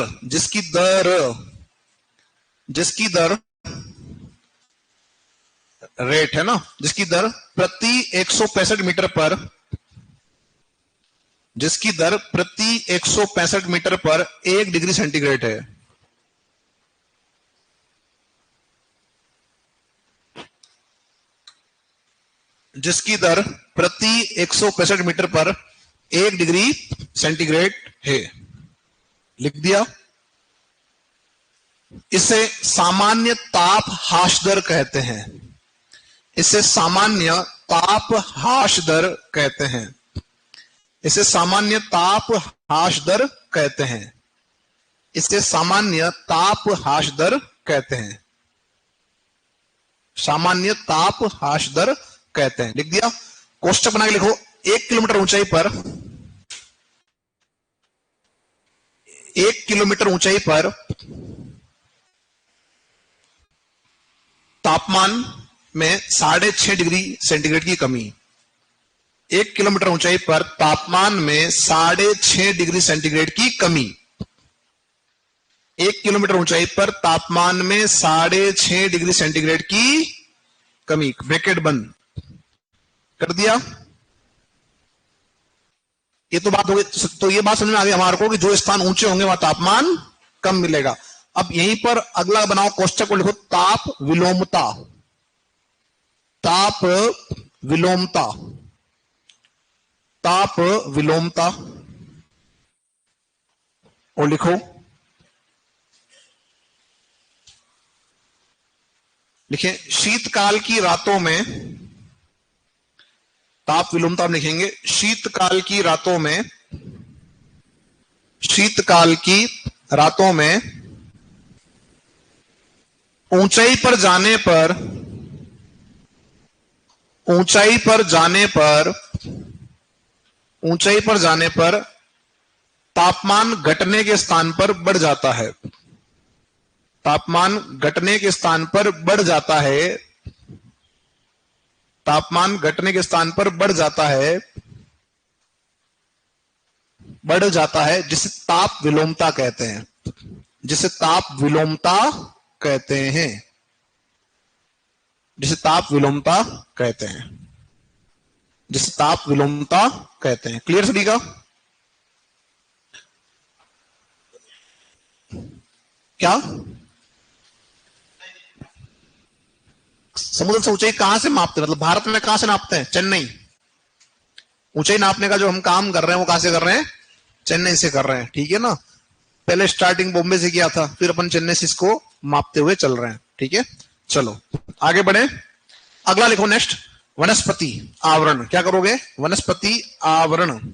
रेट है ना, जिसकी दर प्रति 165 मीटर पर, जिसकी दर प्रति 165 मीटर पर 1 डिग्री सेंटीग्रेड है। जिसकी दर प्रति 165 मीटर पर 1 डिग्री सेंटीग्रेड है। लिख दिया। इसे सामान्य ताप हाश दर कहते हैं। इसे सामान्य ताप हाश दर कहते हैं। इसे सामान्य ताप हाश दर कहते हैं। इसे सामान्य ताप हाश दर कहते हैं। सामान्य ताप हाश दर कहते हैं। लिख दिया। कोष्टक बना के लिखो। 1 किलोमीटर ऊंचाई पर, 1 किलोमीटर ऊंचाई पर तापमान में 6.5 डिग्री सेंटीग्रेड की कमी। 1 किलोमीटर ऊंचाई पर तापमान में 6.5 डिग्री सेंटीग्रेड की कमी। 1 किलोमीटर ऊंचाई पर तापमान में 6.5 डिग्री सेंटीग्रेड की कमी। ब्रैकेट बंद कर दिया। ये तो बात हो गई। तो ये बात समझ में आ गई हमारे को कि जो स्थान ऊंचे होंगे वहां तापमान कम मिलेगा। अब यहीं पर अगला बनाओ कोष्टक को लिखो ताप विलोमता। ताप विलोमता। ताप विलोमता और लिखो। लिखें शीतकाल की रातों में, ताप विलोमता हम लिखेंगे शीतकाल की रातों में, शीतकाल की रातों में ऊंचाई पर जाने पर, ऊंचाई पर जाने पर, ऊंचाई पर जाने पर तापमान घटने के स्थान पर बढ़ जाता है। तापमान घटने के स्थान पर बढ़ जाता है। तापमान घटने के स्थान पर बढ़ जाता है, बढ़ जाता है, जिसे ताप विलोमता कहते हैं। जिसे ताप विलोमता कहते हैं। जिसे ताप विलोमता कहते हैं। जिसे ताप विलोमता कहते हैं। क्लियर सभी का? क्या समुद्र से ऊंचाई कहां से मापते हैं? मतलब भारत में कहां से नापते हैं? चेन्नई। ऊंचाई नापने का जो हम काम कर रहे हैं वो कहां से कर रहे हैं? चेन्नई से कर रहे हैं। ठीक है ना? पहले स्टार्टिंग बॉम्बे से किया था, फिर अपन चेन्नई से इसको मापते हुए चल रहे हैं। ठीक है, चलो आगे बढ़े। अगला लिखो नेक्स्ट, वनस्पति आवरण। क्या करोगे? वनस्पति आवरण।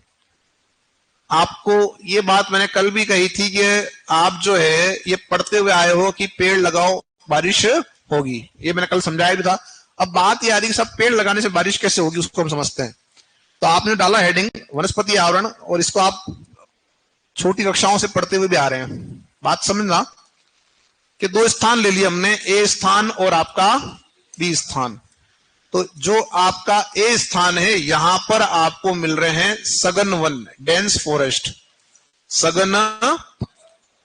आपको ये बात मैंने कल भी कही थी कि आप जो है ये पढ़ते हुए आए हो कि पेड़ लगाओ बारिश होगी। ये मैंने कल समझाया भी था। अब बात ये आ रही कि सब पेड़ लगाने से बारिश कैसे होगी, उसको हम समझते हैं। तो आपने डाला हेडिंग वनस्पति आवरण, और इसको आप छोटी कक्षाओं से पढ़ते हुए भी आ रहे हैं। बात समझना कि 2 स्थान ले लिए हमने, ए स्थान और आपका बी स्थान। तो जो आपका ए स्थान है यहां पर आपको मिल रहे हैं सघन वन, डेंस फॉरेस्ट। सघन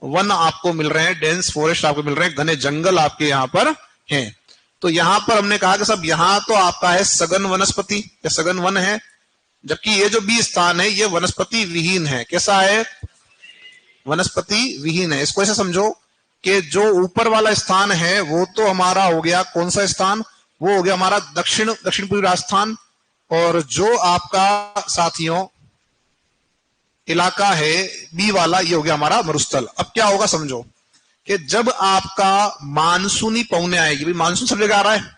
वन आपको मिल रहे हैं, डेंस फॉरेस्ट आपको मिल रहे हैं, घने जंगल आपके यहां पर हैं। तो यहां पर हमने कहा कि सब यहां तो आपका है सघन वनस्पति या सघन वन है, जबकि ये जो बी स्थान है ये वनस्पति विहीन है। कैसा है? वनस्पति विहीन है। इसको ऐसे समझो कि जो ऊपर वाला स्थान है वो तो हमारा हो गया, कौन सा स्थान? वो हो गया हमारा दक्षिण पूर्वी राजस्थान। और जो आपका साथियों इलाका है बी वाला, ये हो गया हमारा मरुस्थल। अब क्या होगा समझो कि जब आपका मानसूनी पौने आएगी, भाई मानसून सब जगह आ रहा है,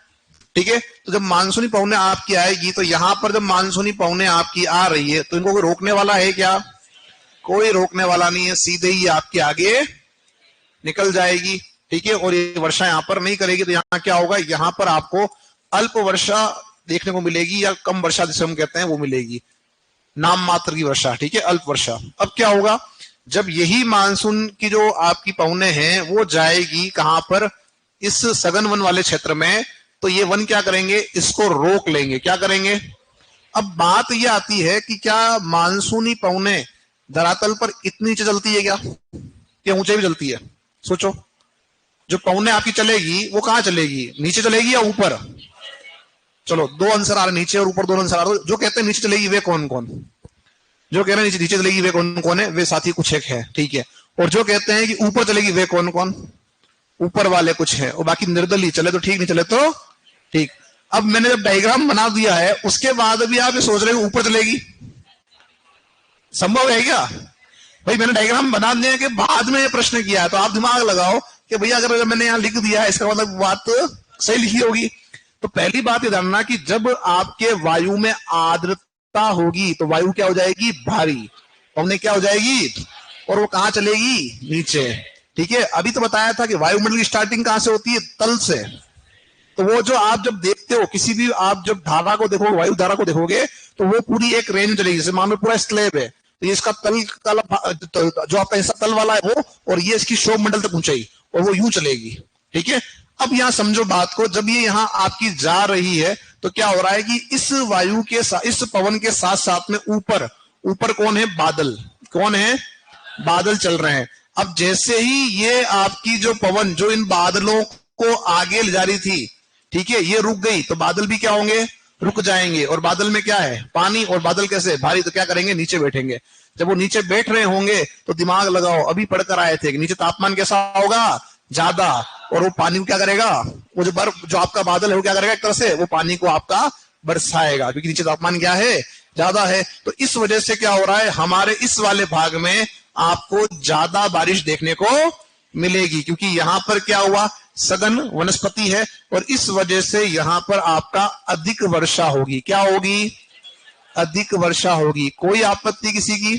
ठीक है, तो जब मानसूनी पौने आपकी आएगी तो यहां पर जब मानसूनी पौने आपकी आ रही है तो इनको कोई रोकने वाला है क्या? कोई रोकने वाला नहीं है, सीधे ही आपके आगे निकल जाएगी। ठीक है, और ये वर्षा यहां पर नहीं करेगी। तो यहां क्या होगा? यहां पर आपको अल्प वर्षा देखने को मिलेगी, या कम वर्षा जिसे हम कहते हैं वो मिलेगी, नाम मात्र की वर्षा। ठीक है, अल्प वर्षा। अब क्या होगा जब यही मानसून की जो आपकी पवने हैं वो जाएगी कहां पर, इस सघन वन वाले क्षेत्र में, तो ये वन क्या करेंगे, इसको रोक लेंगे। क्या करेंगे? अब बात ये आती है कि क्या मानसूनी पवने धरातल पर इतनी नीचे चलती है क्या ऊंचे भी चलती है? सोचो, जो पवने आपकी चलेगी वो कहां चलेगी, नीचे चलेगी या ऊपर? चलो दो आंसर आ रहे, नीचे और ऊपर दोनों आंसर आ रहे। जो कहते हैं नीचे चलेगी वे कौन कौन? जो कह रहे हैं नीचे नीचे चलेगी वे कौन कौन है? वे साथी कुछ एक है, ठीक है। और जो कहते हैं कि ऊपर चलेगी वे कौन कौन? ऊपर वाले कुछ है, और बाकी निर्दलीय, चले तो ठीक, नहीं चले तो ठीक। अब मैंने जब डायग्राम बना दिया है उसके बाद भी आप ये सोच रहे हो ऊपर चलेगी, संभव है क्या भाई? मैंने डायग्राम बना दिया के बाद में ये प्रश्न किया है, तो आप दिमाग लगाओ कि भैया अगर मैंने यहां लिख दिया है इसका मतलब बात सही लिखी होगी। तो पहली बात ये जानना कि जब आपके वायु में आर्द्रता होगी तो वायु क्या हो जाएगी, भारी, पवने क्या हो जाएगी, और वो कहां चलेगी, नीचे, ठीक है। अभी तो बताया था कि वायुमंडल की स्टार्टिंग कहां से होती है, तल से। तो वो जो आप जब देखते हो किसी भी, आप जब धारा को देखोगे, वायु धारा को देखोगे, तो वो पूरी एक रेंज चलेगी। जैसे मान लो पूरा स्लेब है, तो ये इसका तल जो आपका हिस्सा तल वाला है वो, और ये इसकी शोभ मंडल तक ऊंचाई, और वो यूं चलेगी, ठीक है। अब यहां समझो बात को, जब ये यहां आपकी जा रही है तो क्या हो रहा है कि इस वायु के इस पवन के साथ साथ में ऊपर ऊपर कौन है, बादल, कौन है, बादल चल रहे हैं। अब जैसे ही ये आपकी जो पवन जो इन बादलों को आगे ले जा रही थी, ठीक है, ये रुक गई तो बादल भी क्या होंगे, रुक जाएंगे। और बादल में क्या है, पानी, और बादल कैसे, भारी, तो क्या करेंगे, नीचे बैठेंगे। जब वो नीचे बैठ रहे होंगे तो दिमाग लगाओ, अभी पढ़कर आए थे कि नीचे तापमान कैसा होगा, ज्यादा, और वो पानी को क्या करेगा, वो जो बर्फ जो आपका बादल है वो क्या करेगा, एक तरह से वो पानी को आपका बरसाएगा, क्योंकि नीचे तापमान क्या है, ज्यादा है। तो इस वजह से क्या हो रहा है, हमारे इस वाले भाग में आपको ज्यादा बारिश देखने को मिलेगी, क्योंकि यहां पर क्या हुआ, सघन वनस्पति है, और इस वजह से यहां पर आपका अधिक वर्षा होगी। क्या होगी, अधिक वर्षा होगी। कोई आपत्ति किसी की,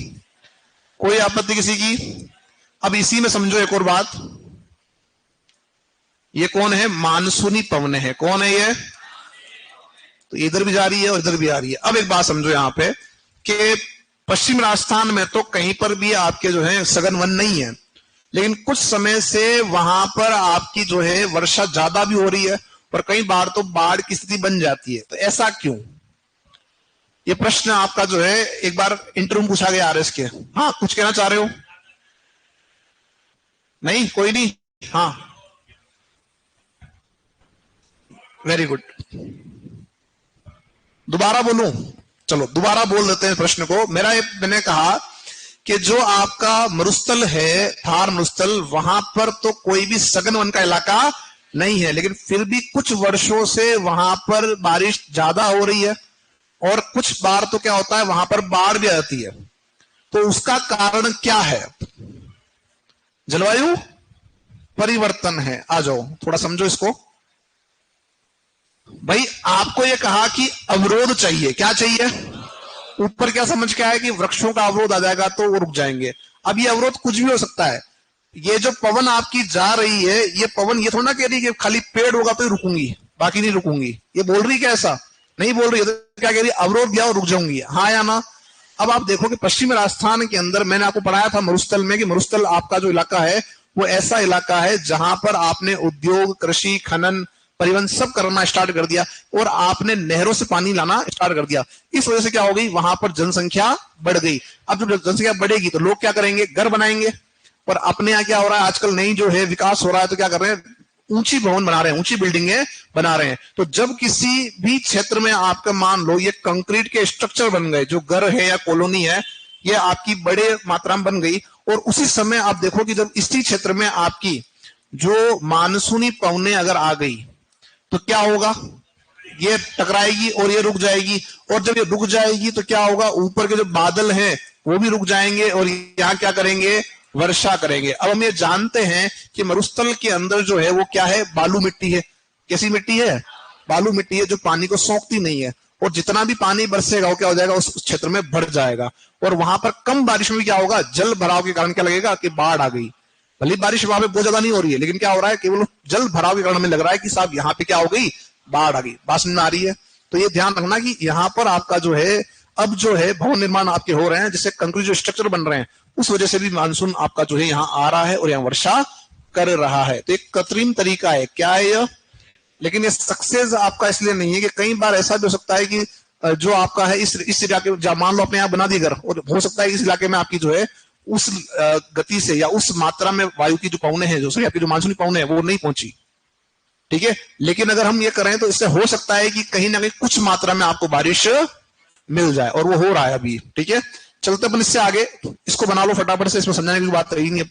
कोई आपत्ति किसी की? अब इसी में समझो एक और बात, ये कौन है, मानसूनी पवन है। कौन है ये? तो इधर भी जा रही है और इधर भी आ रही है। अब एक बात समझो यहां पे कि पश्चिम राजस्थान में तो कहीं पर भी आपके जो है सघन वन नहीं है, लेकिन कुछ समय से वहां पर आपकी जो है वर्षा ज्यादा भी हो रही है, और कई बार तो बाढ़ की स्थिति बन जाती है। तो ऐसा क्यों? ये प्रश्न आपका जो है एक बार इंटरव्यू पूछा गया आरएस के। हाँ, कुछ कहना चाह रहे हो? नहीं, कोई नहीं, हाँ, वेरी गुड। दोबारा बोलूं? चलो दोबारा बोल देते हैं प्रश्न को। मैंने कहा कि जो आपका मरुस्थल है, थार मरुस्थल, वहां पर तो कोई भी सघन वन का इलाका नहीं है, लेकिन फिर भी कुछ वर्षों से वहां पर बारिश ज्यादा हो रही है, और कुछ बार तो क्या होता है वहां पर बाढ़ भी आती है। तो उसका कारण क्या है? जलवायु परिवर्तन है। आ जाओ थोड़ा समझो इसको भाई। आपको यह कहा कि अवरोध चाहिए, क्या चाहिए? ऊपर क्या समझ के आया कि वृक्षों का अवरोध आ जाएगा तो वो रुक जाएंगे। अब ये अवरोध कुछ भी हो सकता है। ये जो पवन आपकी जा रही है, ये पवन ये थोड़ा ना कह रही कि खाली पेड़ होगा तो ही रुकूंगी, बाकी नहीं रुकूंगी। ये बोल रही क्या? ऐसा नहीं बोल रही है। तो क्या कह रही है? अवरोध दिया और रुक जाऊंगी, हाँ या ना? अब आप देखो कि पश्चिम राजस्थान के अंदर मैंने आपको पढ़ाया था मरुस्थल में कि मरुस्थल आपका जो इलाका है वो ऐसा इलाका है जहां पर आपने उद्योग, कृषि, खनन, परिवहन सब करना स्टार्ट कर दिया, और आपने नहरों से पानी लाना स्टार्ट कर दिया। इस वजह से क्या हो गई, वहां पर जनसंख्या बढ़ गई। अब जब जनसंख्या बढ़ेगी तो लोग क्या करेंगे, घर बनाएंगे। पर अपने यहाँ क्या हो रहा है, आजकल नई जो है विकास हो रहा है, तो क्या कर रहे हैं, ऊंची भवन बना रहे हैं, ऊंची बिल्डिंगें बना रहे हैं। तो जब किसी भी क्षेत्र में आपका मान लो ये कंक्रीट के स्ट्रक्चर बन गए, जो घर है या कॉलोनी है, ये आपकी बड़े मात्रा में बन गई, और उसी समय आप देखो कि जब इसी क्षेत्र में आपकी जो मानसूनी पवने अगर आ गई तो क्या होगा, ये टकराएगी और ये रुक जाएगी। और जब ये रुक जाएगी तो क्या होगा, ऊपर के जो बादल हैं वो भी रुक जाएंगे, और यहाँ क्या करेंगे, वर्षा करेंगे। अब हम ये जानते हैं कि मरुस्थल के अंदर जो है वो क्या है, बालू मिट्टी है। कैसी मिट्टी है? बालू मिट्टी है, जो पानी को सोखती नहीं है, और जितना भी पानी बरसेगा वो क्या हो जाएगा, उस क्षेत्र में भर जाएगा। और वहां पर कम बारिश में क्या होगा, जल भराव के कारण क्या लगेगा कि बाढ़ आ गई। भले बारिश वहां पे बहुत ज्यादा नहीं हो रही है, लेकिन क्या हो रहा है, केवल जल भराव के कारण में लग रहा है कि साहब यहाँ पे क्या हो गई, बाढ़ आ गई। बात समझ में आ रही है? तो ये ध्यान रखना कि यहाँ पर आपका जो है अब जो है भवन निर्माण आपके हो रहे हैं, जिससे कंक्रीट जो स्ट्रक्चर बन रहे हैं उस वजह से भी मानसून आपका जो है यहाँ आ रहा है और यहाँ वर्षा कर रहा है। तो एक कृत्रिम तरीका है, क्या है यह? लेकिन ये सक्सेस आपका इसलिए नहीं है कि कई बार ऐसा भी हो सकता है कि जो आपका है इस इलाके, मान लो आपने यहाँ बना दी घर, और हो सकता है इस इलाके में आपकी जो है उस गति से या उस मात्रा में वायु की जो पवने हैं, जो आपकी जो मानसूनी पवने हैं वो नहीं पहुंची, ठीक है। लेकिन अगर हम ये करें तो इससे हो सकता है कि कहीं ना कहीं कुछ मात्रा में आपको बारिश मिल जाए, और वो हो रहा है अभी, ठीक है। चलते अपन इससे आगे, इसको बना लो फटाफट से, इसमें समझाने की बात रही नहीं।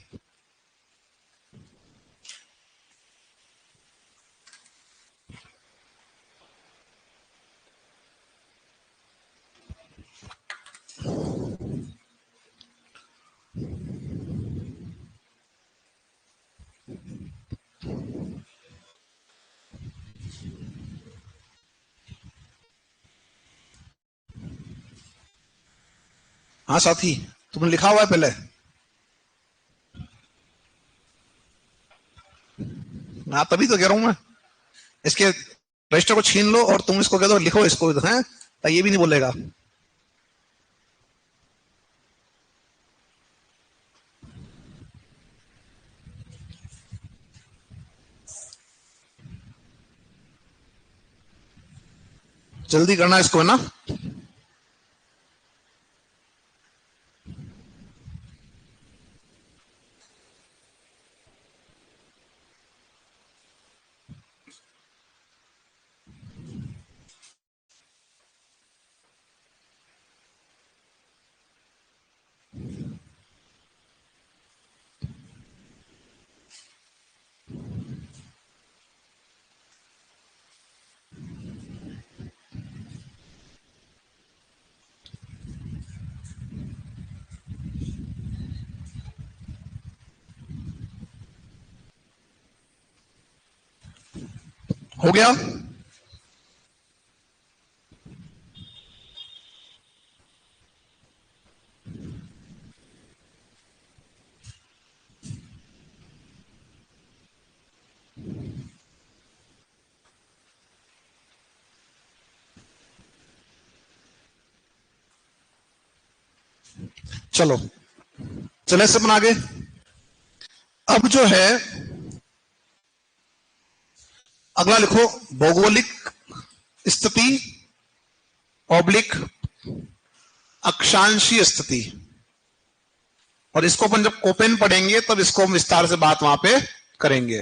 हाँ साथी, तुमने लिखा हुआ है पहले? हाँ तभी तो कह रहा हूं मैं, इसके रजिस्टर को छीन लो और तुम इसको कह दो लिखो इसको, है तो ये भी नहीं बोलेगा। जल्दी करना इसको, है ना। हो गया? चलो चले से अपन आगे। अब जो है अगला लिखो, भौगोलिक स्थिति ऑब्लिक अक्षांशीय स्थिति। और इसको अपन जब कोपेन पढ़ेंगे तब इसको हम विस्तार से बात वहां पे करेंगे।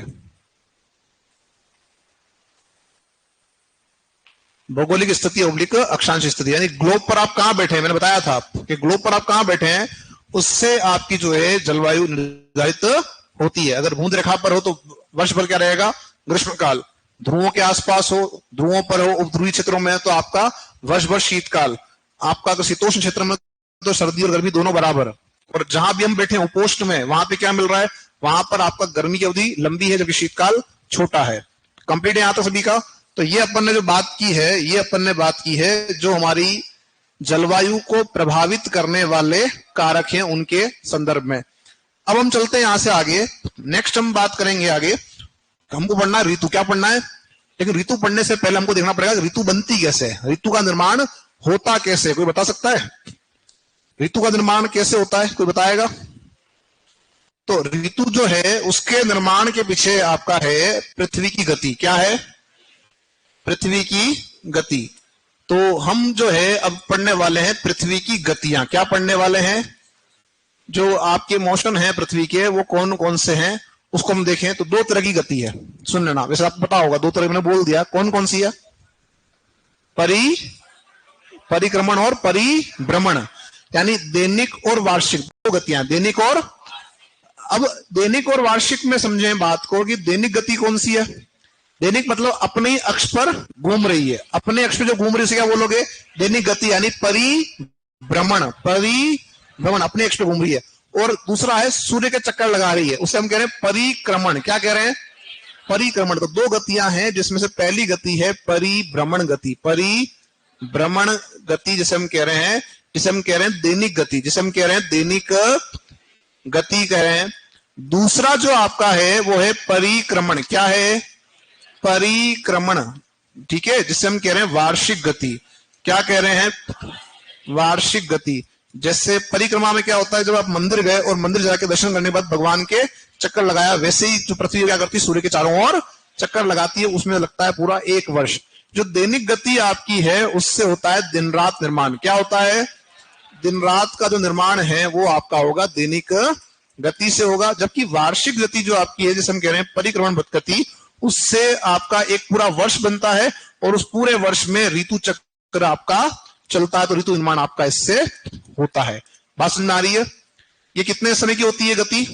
भौगोलिक स्थिति ऑब्लिक अक्षांश स्थिति, यानी ग्लोब पर आप कहां बैठे हैं, मैंने बताया था कि ग्लोब पर आप कहां बैठे हैं उससे आपकी जो है जलवायु निर्धारित होती है। अगर भूमध्य रेखा पर हो तो वर्ष भर क्या रहेगा, ग्रीष्मकाल। ध्रुवों के आसपास हो, ध्रुवों पर हो, उपध्रुवी क्षेत्रों में तो आपका वर्ष भर शीतकाल। आपका तो शीतोष्ण क्षेत्र में तो सर्दी और गर्मी दोनों बराबर। और जहां भी हम बैठे हैं उपोष्ण में, वहां पे क्या मिल रहा है, वहां पर आपका गर्मी की अवधि लंबी है जबकि शीतकाल छोटा है। कंप्लीट है यहां तक सभी का? तो ये अपन ने जो बात की है, ये अपन ने बात की है जो हमारी जलवायु को प्रभावित करने वाले कारक हैं उनके संदर्भ में। अब हम चलते हैं यहां से आगे, नेक्स्ट हम बात करेंगे आगे। हमको पढ़ना है ऋतु, क्या पढ़ना है, लेकिन ऋतु पढ़ने से पहले हमको देखना पड़ेगा ऋतु बनती कैसे है, ऋतु का निर्माण होता कैसे, कोई बता सकता है? ऋतु का निर्माण कैसे होता है, कोई बताएगा? तो ऋतु जो है उसके निर्माण के पीछे आपका है पृथ्वी की गति। क्या है? पृथ्वी की गति। तो हम जो है अब पढ़ने वाले हैं पृथ्वी की गतियां। क्या पढ़ने वाले हैं? जो आपके मोशन है पृथ्वी के वो कौन कौन से हैं उसको हम देखें। तो दो तरह की गति है, सुन लेना, वैसे आपको पता होगा, दो तरह मैंने बोल दिया, कौन कौन सी है? परिक्रमण और परिभ्रमण, यानी दैनिक और वार्षिक, दो गतियां, दैनिक और। अब दैनिक और वार्षिक में समझें बात को कि दैनिक गति कौन सी है? दैनिक मतलब अपने अक्ष पर घूम रही है, अपने अक्ष पे जो घूम रही है क्या बोलोगे? दैनिक गति, यानी परिभ्रमण, परिभ्रमण अपने अक्ष पे घूम रही है। और दूसरा है सूर्य के चक्कर लगा रही है, उसे हम कह रहे हैं परिक्रमण। क्या कह रहे हैं? परिक्रमण। तो दो गतियां हैं जिसमें से पहली गति है परिभ्रमण गति, परिभ्रमण गति जिसे हम कह रहे हैं, जिसे हम कह रहे हैं दैनिक गति, जिसे हम कह रहे हैं दैनिक गति कह रहे हैं। दूसरा जो आपका है वो है परिक्रमण। क्या है? परिक्रमण, ठीक है, जिसे हम कह रहे हैं वार्षिक गति। क्या कह रहे हैं? वार्षिक गति। जैसे परिक्रमा में क्या होता है, जब आप मंदिर गए और मंदिर जाके दर्शन करने के बाद भगवान के चक्कर लगाया, वैसे ही जो पृथ्वी क्या करती है, सूर्य के चारों ओर चक्कर लगाती है, उसमें लगता है पूरा 1 वर्ष। जो दैनिक गति आपकी है उससे होता है दिन रात निर्माण। क्या होता है? दिन रात का जो निर्माण है वो आपका होगा दैनिक गति से होगा। जबकि वार्षिक गति जो आपकी है, जैसे हम कह रहे हैं परिक्रमण गति, उससे आपका एक पूरा वर्ष बनता है और उस पूरे वर्ष में ऋतु चक्र आपका चलता है, तो ऋतु निर्माण आपका इससे होता है। बात समझ आ रही है? ये कितने समय की होती है गति?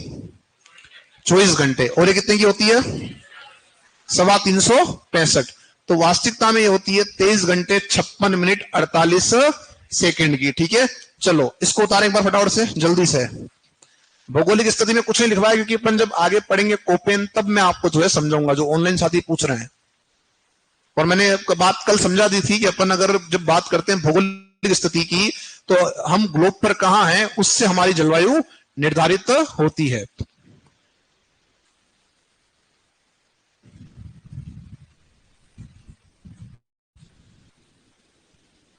24 घंटे। और ये कितने की होती है? 365। तो वास्तविकता में ये होती है 23 घंटे 56 मिनट 48 सेकंड की। ठीक है, चलो इसको उतारें एक बार फटाफट से, जल्दी से। भौगोलिक स्थिति में कुछ नहीं लिखवाया, क्योंकि अपन जब आगे पढ़ेंगे कोपेन तब मैं आपको जो है समझाऊंगा, जो ऑनलाइन साथी पूछ रहे हैं। और मैंने बात कल समझा दी थी कि अपन अगर जब बात करते हैं भौगोलिक स्थिति की, तो हम ग्लोब पर कहां हैं उससे हमारी जलवायु निर्धारित होती है।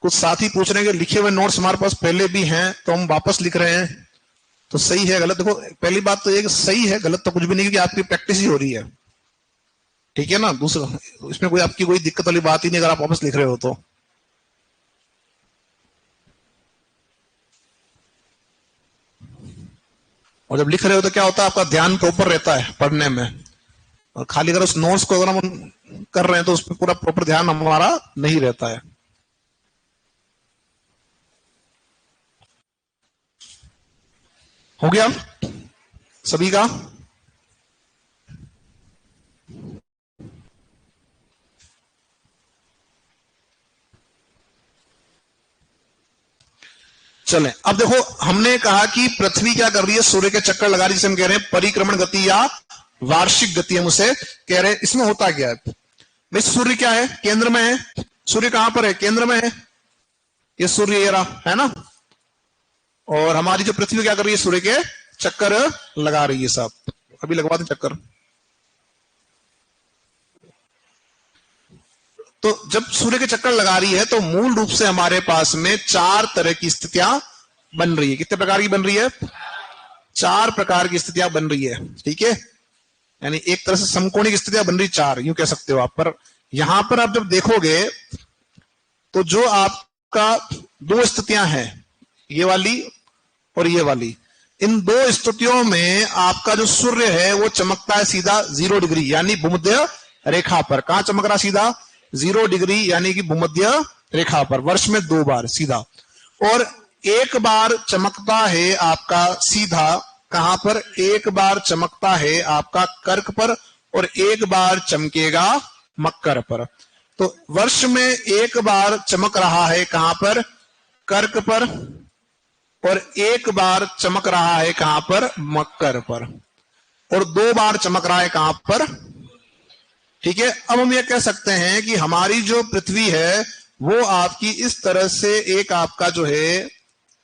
कुछ साथी पूछ रहे हैं कि लिखे हुए नोट्स हमारे पास पहले भी हैं, तो हम वापस लिख रहे हैं, तो सही है गलत? देखो पहली बात तो ये कि सही है, गलत तो कुछ भी नहीं, क्योंकि आपकी प्रैक्टिस ही हो रही है। ठीक है ना? दूसरा, इसमें कोई आपकी कोई दिक्कत वाली बात ही नहीं अगर आप वापस लिख रहे हो तो। और जब लिख रहे हो तो क्या होता है, आपका ध्यान प्रॉपर रहता है पढ़ने में, और खाली अगर उस नोट्स को अगर हम कर रहे हैं तो उसमें पूरा प्रॉपर ध्यान हमारा नहीं रहता है। हो गया सभी का? चलें, अब देखो हमने कहा कि पृथ्वी क्या कर रही है, सूर्य के चक्कर लगा रही है, जिसे हम कह रहे हैं परिक्रमण गति या वार्षिक गति, हम उसे कह रहे हैं। इसमें होता क्या है भाई, सूर्य क्या है, केंद्र में है। सूर्य कहां पर है? केंद्र में है। ये सूर्य ये रहा है ना, और हमारी जो पृथ्वी क्या कर रही है, सूर्य के चक्कर लगा रही है। सब अभी लगवा दें चक्कर। तो जब सूर्य के चक्कर लगा रही है तो मूल रूप से हमारे पास में 4 तरह की स्थितियां बन रही है। कितने प्रकार की बन रही है? 4 प्रकार की स्थितियां बन रही है। ठीक है, यानी एक तरह से समकोणिक स्थितियां बन रही 4, यूं कह सकते हो आप। पर यहां पर आप जब देखोगे तो जो आपका 2 स्थितियां हैं, ये वाली और ये वाली, इन 2 स्थितियों में आपका जो सूर्य है वो चमकता है सीधा 0 डिग्री यानी भूमध्य रेखा पर। कहां चमक रहा? सीधा 0 डिग्री यानी कि भूमध्य रेखा पर, वर्ष में 2 बार सीधा। और एक बार चमकता है आपका सीधा कहां पर? एक बार चमकता है आपका कर्क पर और एक बार चमकेगा मकर पर। तो वर्ष में एक बार चमक रहा है कहां पर? कर्क पर, और एक बार चमक रहा है कहां पर? मकर पर, और 2 बार चमक रहा है कहां पर? ठीक है, अब हम ये कह सकते हैं कि हमारी जो पृथ्वी है वो आपकी इस तरह से एक आपका जो है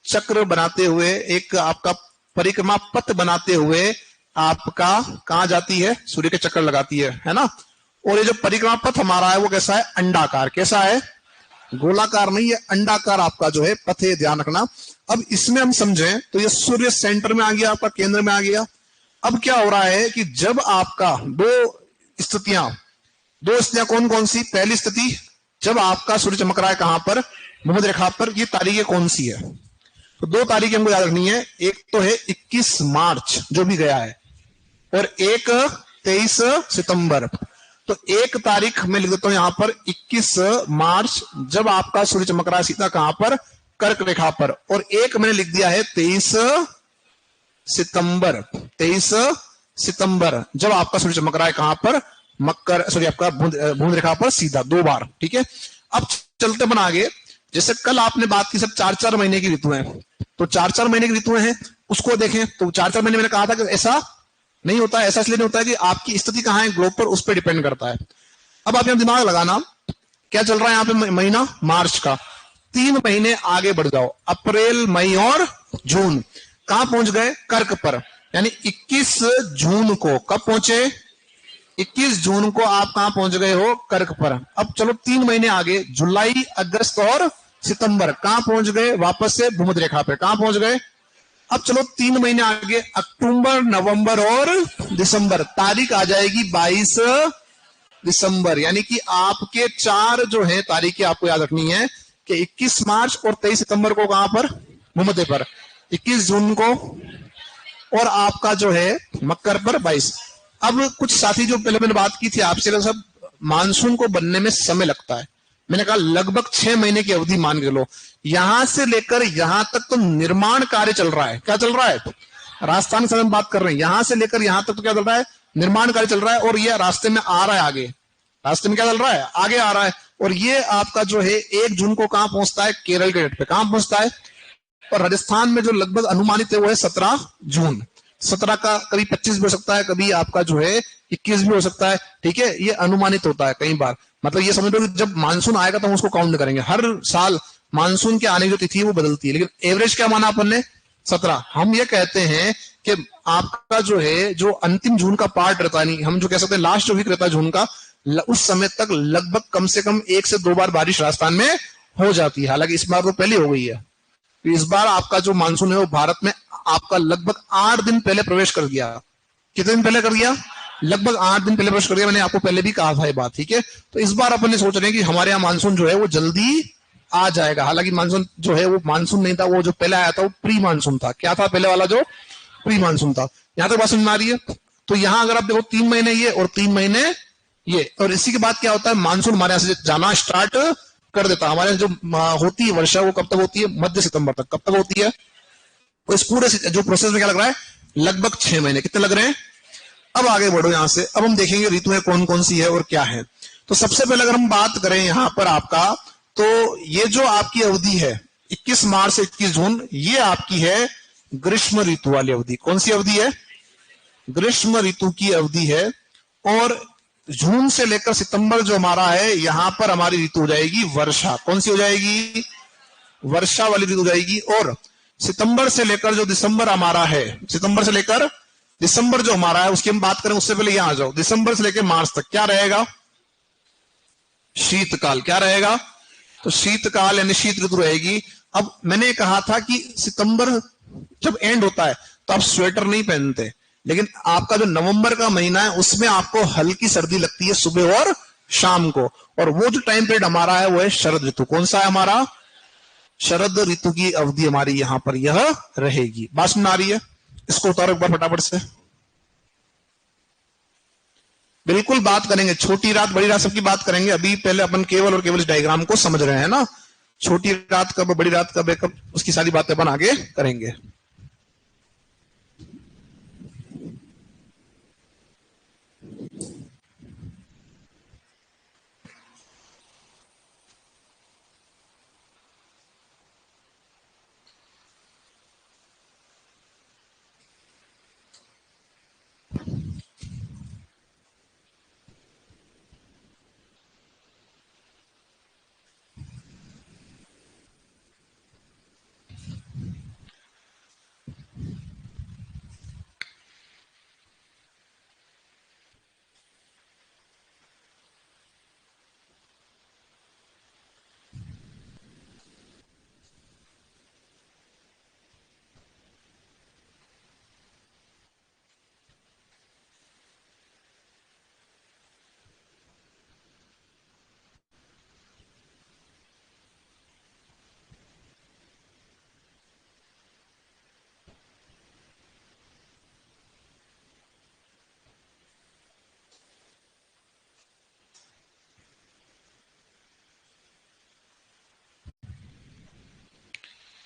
चक्र बनाते हुए, एक आपका परिक्रमा पथ बनाते हुए आपका कहां जाती है? सूर्य के चक्कर लगाती है ना। और ये जो परिक्रमा पथ हमारा है वो कैसा है? अंडाकार। कैसा है? गोलाकार नहीं है, अंडाकार आपका जो है पथ है, ध्यान रखना। अब इसमें हम समझें तो ये सूर्य सेंटर में आ गया, आपका केंद्र में आ गया। अब क्या हो रहा है कि जब आपका 2 स्थितियां कौन कौन सी? पहली स्थिति जब आपका सूर्य चमक रहा है कहां पर? भूमध्य रेखा पर। ये तारीखें कौन सी है? तो 2 तारीखें हमको याद रखनी है। एक तो है 21 मार्च जो भी गया है, और एक 23 सितंबर। तो एक तारीख में लिख देता हूं यहां पर 21 मार्च, जब आपका सूर्य चमक रहा है सीधा कहां पर? कर्क रेखा पर। और एक मैंने लिख दिया है 23 सितंबर। 23 सितंबर जब आपका सूर्य चमक रहा है कहां पर? मकर, सॉरी आपका भूमध्य रेखा पर सीधा 2 बार। ठीक है, अब चलते बना आगे। जैसे कल आपने बात की सब 4-4 महीने की ऋतुएं, तो 4-4 महीने की ऋतुएं हैं, उसको देखें तो 4-4 महीने मैंने कहा था कि ऐसा नहीं होता है। ऐसा इसलिए नहीं होता है कि आपकी स्थिति कहां है ग्लोब पर, उस पर डिपेंड करता है। अब आप यहां दिमाग लगाना, क्या चल रहा है यहां पे? महीना मार्च का। 3 महीने आगे बढ़ जाओ, अप्रैल, मई और जून। कहां पहुंच गए? कर्क पर। यानी 21 जून को कब पहुंचे? 21 जून को आप कहां पहुंच गए हो? कर्क पर। अब चलो 3 महीने आगे, जुलाई, अगस्त और सितंबर, कहां पहुंच गए? वापस से भूमध्य रेखा पे। कहां पहुंच गए? अब चलो 3 महीने आगे, अक्टूबर, नवंबर और दिसंबर। तारीख आ जाएगी 22 दिसंबर। यानी कि आपके 4 जो है तारीखें आपको याद रखनी है कि 21 मार्च और 23 सितंबर को कहां पर? भूमध्य पर। 21 जून को और आपका जो है मकर पर 22। अब कुछ साथी जो पहले मैंने बात की थी आपसे, सब मानसून को बनने में समय लगता है। मैंने कहा लगभग 6 महीने की अवधि मान के लो। यहां से लेकर यहां तक तो निर्माण कार्य चल रहा है। क्या चल रहा है? राजस्थान से हम बात कर रहे हैं, यहां से लेकर यहां तक तो क्या चल रहा है? निर्माण कार्य चल रहा है। और ये रास्ते में आ रहा है आगे। रास्ते में क्या चल रहा है? आगे आ रहा है। और ये आपका जो है 1 जून को कहां पहुंचता है? केरल के तट पे। कहां पहुंचता है? और राजस्थान में जो लगभग अनुमानित है वो है 17 जून। 17 का कभी 25 भी हो सकता है, कभी आपका जो है 21 भी हो सकता है। ठीक है, ये अनुमानित होता है कई बार। मतलब ये समझ लो कि जब मानसून आएगा तो हम उसको काउंट करेंगे। हर साल मानसून के आने की जो तिथि है वो बदलती है, लेकिन एवरेज क्या माना अपन ने? 17। हम ये कहते हैं कि आपका जो है जो अंतिम जून का पार्ट रहता है, हम जो कह सकते हैं लास्ट जो वीक रहता है जून का, उस समय तक लगभग कम से कम 1 से 2 बार बारिश राजस्थान में हो जाती है। हालांकि इस बार तो पहले हो गई है। इस बार आपका जो मानसून है वो भारत में आपका लगभग 8 दिन पहले प्रवेश कर गया। कितने दिन पहले कर गया? लगभग 8 दिन पहले प्रवेश कर गया। मैंने आपको पहले भी कहा था ये बात। ठीक है, तो इस बार अपन ने सोच रहे हैं कि हमारे यहाँ मानसून जो है वो जल्दी आ जाएगा। हालांकि मानसून जो है वो मानसून नहीं था, वो जो पहले आया था वो प्री मानसून था। क्या था पहले वाला? जो प्री मानसून था। यहां तक बात समझ में आ रही है? तो यहां अगर आप देखो 3 महीने ये और 3 महीने ये, और इसी के बाद क्या होता है? मानसून हमारे यहां से जाना स्टार्ट कर देता है। हमारे जो होती है वर्षा वो कब तक होती है? मध्य सितंबर तक। कब तक होती है? तो इस पूरे जो प्रोसेस में क्या लग रहा है? लगभग 6 महीने। कितने लग रहे हैं? अब आगे बढ़ो यहां से। अब हम देखेंगे ऋतुएं कौन कौन सी है और क्या है। तो सबसे पहले अगर हम बात करें यहां पर आपका, तो ये जो आपकी अवधि है 21 मार्च से 21 जून, ये आपकी है ग्रीष्म ऋतु वाली अवधि। कौन सी अवधि है? ग्रीष्म ऋतु की अवधि है। और जून से लेकर सितंबर जो हमारा है, यहां पर हमारी ऋतु हो जाएगी वर्षा। कौन सी हो जाएगी? वर्षा वाली ऋतु हो जाएगी। और सितंबर से लेकर जो दिसंबर हमारा है, सितंबर से लेकर दिसंबर जो हमारा है उसकी हम बात करें उससे पहले यहां आ जाओ। दिसंबर से लेकर मार्च तक क्या रहेगा? शीतकाल। क्या रहेगा? तो शीतकाल यानी शीत ऋतु रहेगी। अब मैंने कहा था कि सितंबर जब एंड होता है तो आप स्वेटर नहीं पहनते, लेकिन आपका जो नवंबर का महीना है उसमें आपको हल्की सर्दी लगती है सुबह और शाम को। और वो जो टाइम पीरियड हमारा है वो है शरद ऋतु। कौन सा है हमारा? शरद ऋतु की अवधि हमारी यहां पर यह रहेगी। बात सुन आ रही है? इसको उतारो एक बार फटाफट से। बिल्कुल बात करेंगे, छोटी रात बड़ी रात सबकी बात करेंगे। अभी पहले अपन केवल और केवल इस डायग्राम को समझ रहे हैं ना। छोटी रात कब, बड़ी रात कब है, कब, उसकी सारी बातें अपन आगे करेंगे।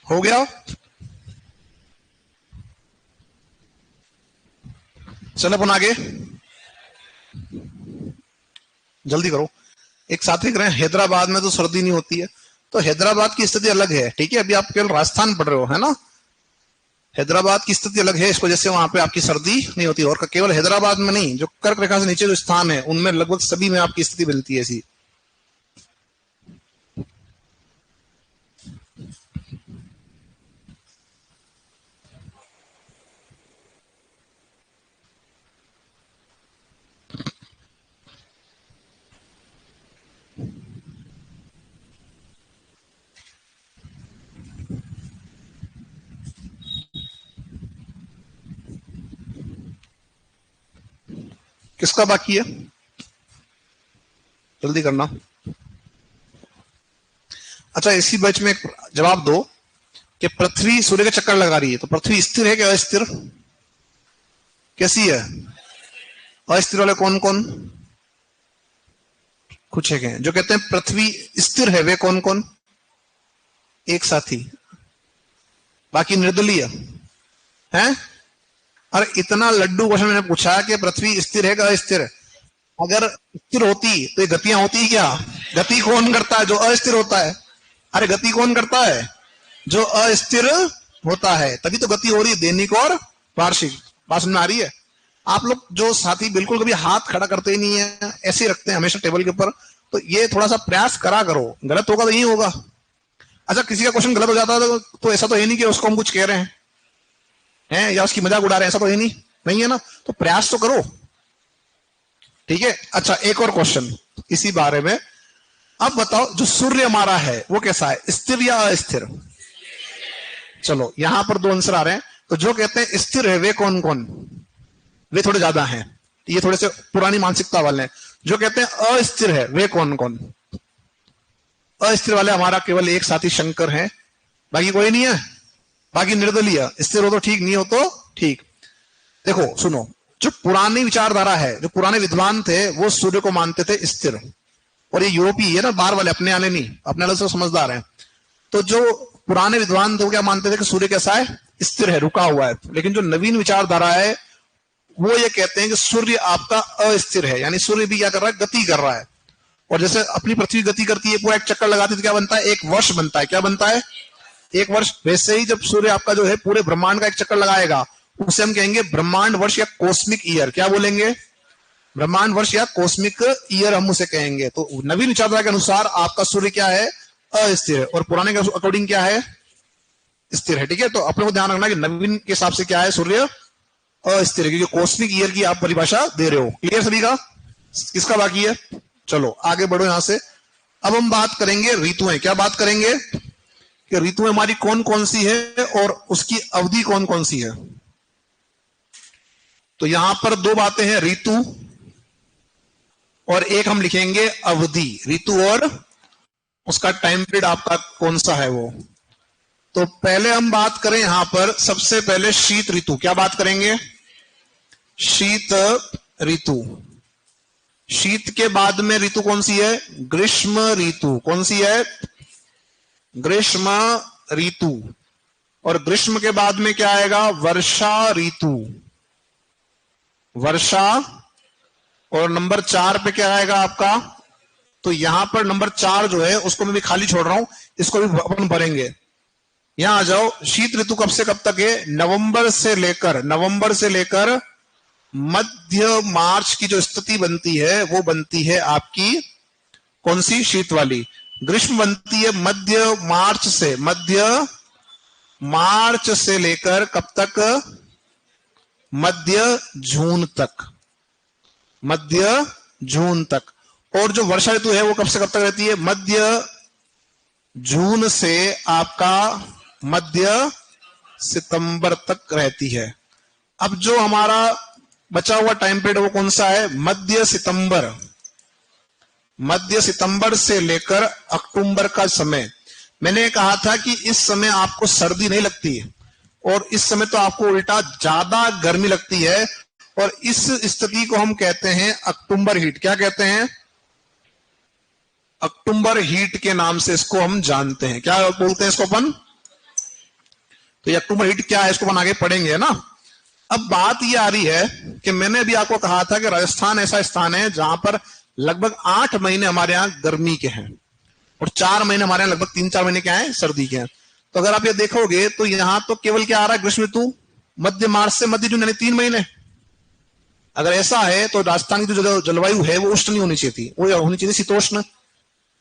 हो गया? चलो अपन आगे जल्दी करो। एक साथी करें, हैदराबाद में तो सर्दी नहीं होती है, तो हैदराबाद की स्थिति अलग है। ठीक है, अभी आप केवल राजस्थान पढ़ रहे हो, है ना। हैदराबाद की स्थिति अलग है, इसको जैसे वहां पे आपकी सर्दी नहीं होती। और केवल हैदराबाद में नहीं, जो कर्क रेखा से नीचे जो स्थान है उनमें लगभग सभी में आपकी स्थिति मिलती है ऐसी। किसका बाकी है, जल्दी करना। अच्छा, इसी बैच में जवाब दो कि पृथ्वी सूर्य के चक्कर लगा रही है, तो पृथ्वी स्थिर है क्या अस्थिर, कैसी है? अस्थिर वाले कौन कौन कुछ है? जो कहते हैं पृथ्वी स्थिर है वे कौन कौन? एक साथी, बाकी निर्दलीय है। अरे इतना लड्डू क्वेश्चन मैंने पूछा कि पृथ्वी स्थिर है क्या अस्थिर? अगर स्थिर होती तो ये गतियां होती क्या? गति कौन करता है? जो अस्थिर होता है। अरे गति कौन करता है? जो अस्थिर होता है, तभी तो गति हो रही है, दैनिक और वार्षिक। बात समझ में आ रही है? आप लोग जो साथी बिल्कुल कभी हाथ खड़ा करते ही नहीं है, ऐसे ही रखते हैं हमेशा टेबल के ऊपर, तो ये थोड़ा सा प्रयास करा करो। गलत होगा तो यही होगा। अच्छा, किसी का क्वेश्चन गलत हो जाता है तो ऐसा तो है नहीं कि उसको हम कुछ कह रहे हैं या उसकी मजाक उड़ा रहे हैं, ऐसा तो है नहीं है ना, तो प्रयास तो करो, ठीक है। अच्छा, एक और क्वेश्चन इसी बारे में। अब बताओ, जो सूर्य हमारा है वो कैसा है, स्थिर या अस्थिर? चलो, यहां पर दो आंसर आ रहे हैं। तो जो कहते हैं स्थिर है वे कौन कौन? वे थोड़े ज्यादा हैं, ये थोड़े से पुरानी मानसिकता वाले हैं। जो कहते हैं अस्थिर है वे कौन कौन? अस्थिर वाले हमारा केवल एक साथी शंकर है, बाकी कोई नहीं है। बाकी निर्दलीय, स्थिर हो तो ठीक, नहीं हो तो ठीक। देखो सुनो, जो पुरानी विचारधारा है, जो पुराने विद्वान थे वो सूर्य को मानते थे स्थिर, और ये यूरोपीय है ना, बाहर वाले, अपने वाले नहीं, अपने वाले से समझदार हैं। तो जो पुराने विद्वान थे वो क्या मानते थे कि सूर्य कैसा है, स्थिर है, रुका हुआ है। लेकिन जो नवीन विचारधारा है वो ये कहते हैं कि सूर्य आपका अस्थिर है, यानी सूर्य भी क्या कर रहा है, गति कर रहा है। और जैसे अपनी पृथ्वी गति करती है, पूरा एक चक्कर लगाती है तो क्या बनता है, एक वर्ष बनता है। क्या बनता है, एक वर्ष। वैसे ही जब सूर्य आपका जो है पूरे ब्रह्मांड का एक चक्कर लगाएगा, उसे हम कहेंगे ब्रह्मांड वर्ष या कॉस्मिक ईयर। क्या बोलेंगे, ब्रह्मांड वर्ष या कॉस्मिक ईयर हम उसे कहेंगे। तो नवीन विचारधारा के अनुसार आपका सूर्य क्या है, अस्थिर है, और पुराने के अकॉर्डिंग क्या है, स्थिर है। ठीक है, तो अपने को ध्यान रखना कि नवीन के हिसाब से क्या है, सूर्य अस्थिर है, क्योंकि कॉस्मिक ईयर की आप परिभाषा दे रहे हो। क्लियर सभी का? किसका बाकी है? चलो आगे बढ़ो यहां से। अब हम बात करेंगे ऋतुएं। क्या बात करेंगे कि ऋतुएं हमारी कौन कौन सी है और उसकी अवधि कौन कौन सी है। तो यहां पर दो बातें हैं, ऋतु और एक हम लिखेंगे अवधि। ऋतु और उसका टाइम पीरियड आपका कौन सा है वो। तो पहले हम बात करें यहां पर, सबसे पहले शीत ऋतु। क्या बात करेंगे, शीत ऋतु। शीत के बाद में ऋतु कौन सी है, ग्रीष्म ऋतु। कौन सी है, ग्रीष्म ऋतु। और ग्रीष्म के बाद में क्या आएगा, वर्षा ऋतु, वर्षा। और नंबर 4 पे क्या आएगा आपका, तो यहां पर नंबर 4 जो है उसको मैं भी खाली छोड़ रहा हूं, इसको भी अपन भरेंगे। यहां आ जाओ, शीत ऋतु कब से कब तक है, नवंबर से लेकर मध्य मार्च की जो स्थिति बनती है वो बनती है आपकी कौन सी, शीत वाली। ग्रीष्म बनती है मध्य मार्च से लेकर कब तक, मध्य जून तक। और जो वर्षा ऋतु है वो कब से कब तक रहती है, मध्य जून से आपका मध्य सितंबर तक रहती है। अब जो हमारा बचा हुआ टाइम पीरियड वो कौन सा है, मध्य सितंबर से लेकर अक्टूबर का समय। मैंने कहा था कि इस समय आपको सर्दी नहीं लगती है, और इस समय तो आपको उल्टा ज्यादा गर्मी लगती है, और इस स्थिति को हम कहते हैं अक्टूबर हीट। क्या कहते हैं, अक्टूबर हीट के नाम से इसको हम जानते हैं। क्या बोलते हैं इसको अपन, तो ये अक्टूबर हीट क्या है इसको अपन आगे पढ़ेंगे ना। अब बात ये आ रही है कि मैंने भी आपको कहा था कि राजस्थान ऐसा स्थान है जहां पर लगभग 8 महीने हमारे यहाँ गर्मी के हैं, और 4 महीने हमारे यहाँ लगभग 3-4 महीने क्या है, सर्दी के हैं। तो अगर आप ये देखोगे तो यहां तो केवल क्या आ रहा है, ग्रीष्म ऋतु मध्य मार्च से मध्य जून, यानी 3 महीने। अगर ऐसा है तो राजस्थान की जो जलवायु है वो उष्ण नहीं होनी चाहिए थी, वो होनी चाहिए शीतोष्ण,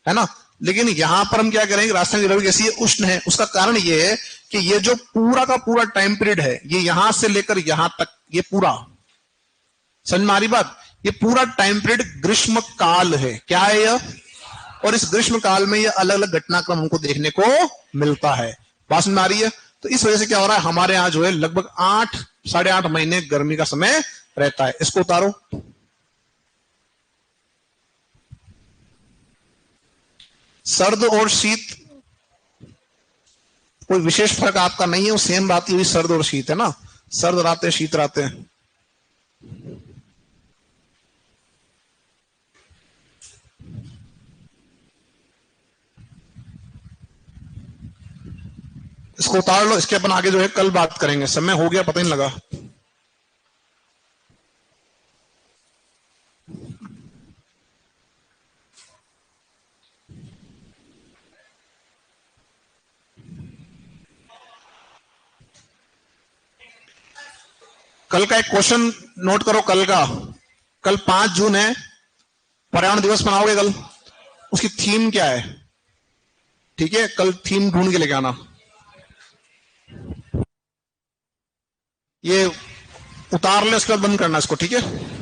है ना। लेकिन यहां पर हम क्या करेंगे, राजस्थान की जलवायु कैसी है, उष्ण है। उसका कारण ये है कि ये जो पूरा का पूरा टाइम पीरियड है, ये यहां से लेकर यहां तक, ये पूरा, समझ में आ रही बात, ये पूरा टाइम पीरियड ग्रीष्म काल है। क्या है यह, और इस ग्रीष्म काल में ये अलग अलग घटनाक्रम हमको देखने को मिलता है। बात समझ में आ रही है। तो इस वजह से क्या हो रहा है, हमारे यहाँ जो है लगभग 8 साढ़े 8 महीने गर्मी का समय रहता है। इसको उतारो, सर्द और शीत कोई विशेष फर्क आपका नहीं है, वो सेम बात ही सर्द और शीत है ना, सर्द रातें शीत रातें। इसको उतार लो, इसके अपन आगे जो है कल बात करेंगे, समय हो गया पता नहीं लगा। कल का एक क्वेश्चन नोट करो, कल का, कल 5 जून है, पर्यावरण दिवस मनाओगे कल, उसकी थीम क्या है? ठीक है, कल थीम ढूंढ के लेके आना। ये उतार ले, उसके बाद बंद करना इसको, ठीक है।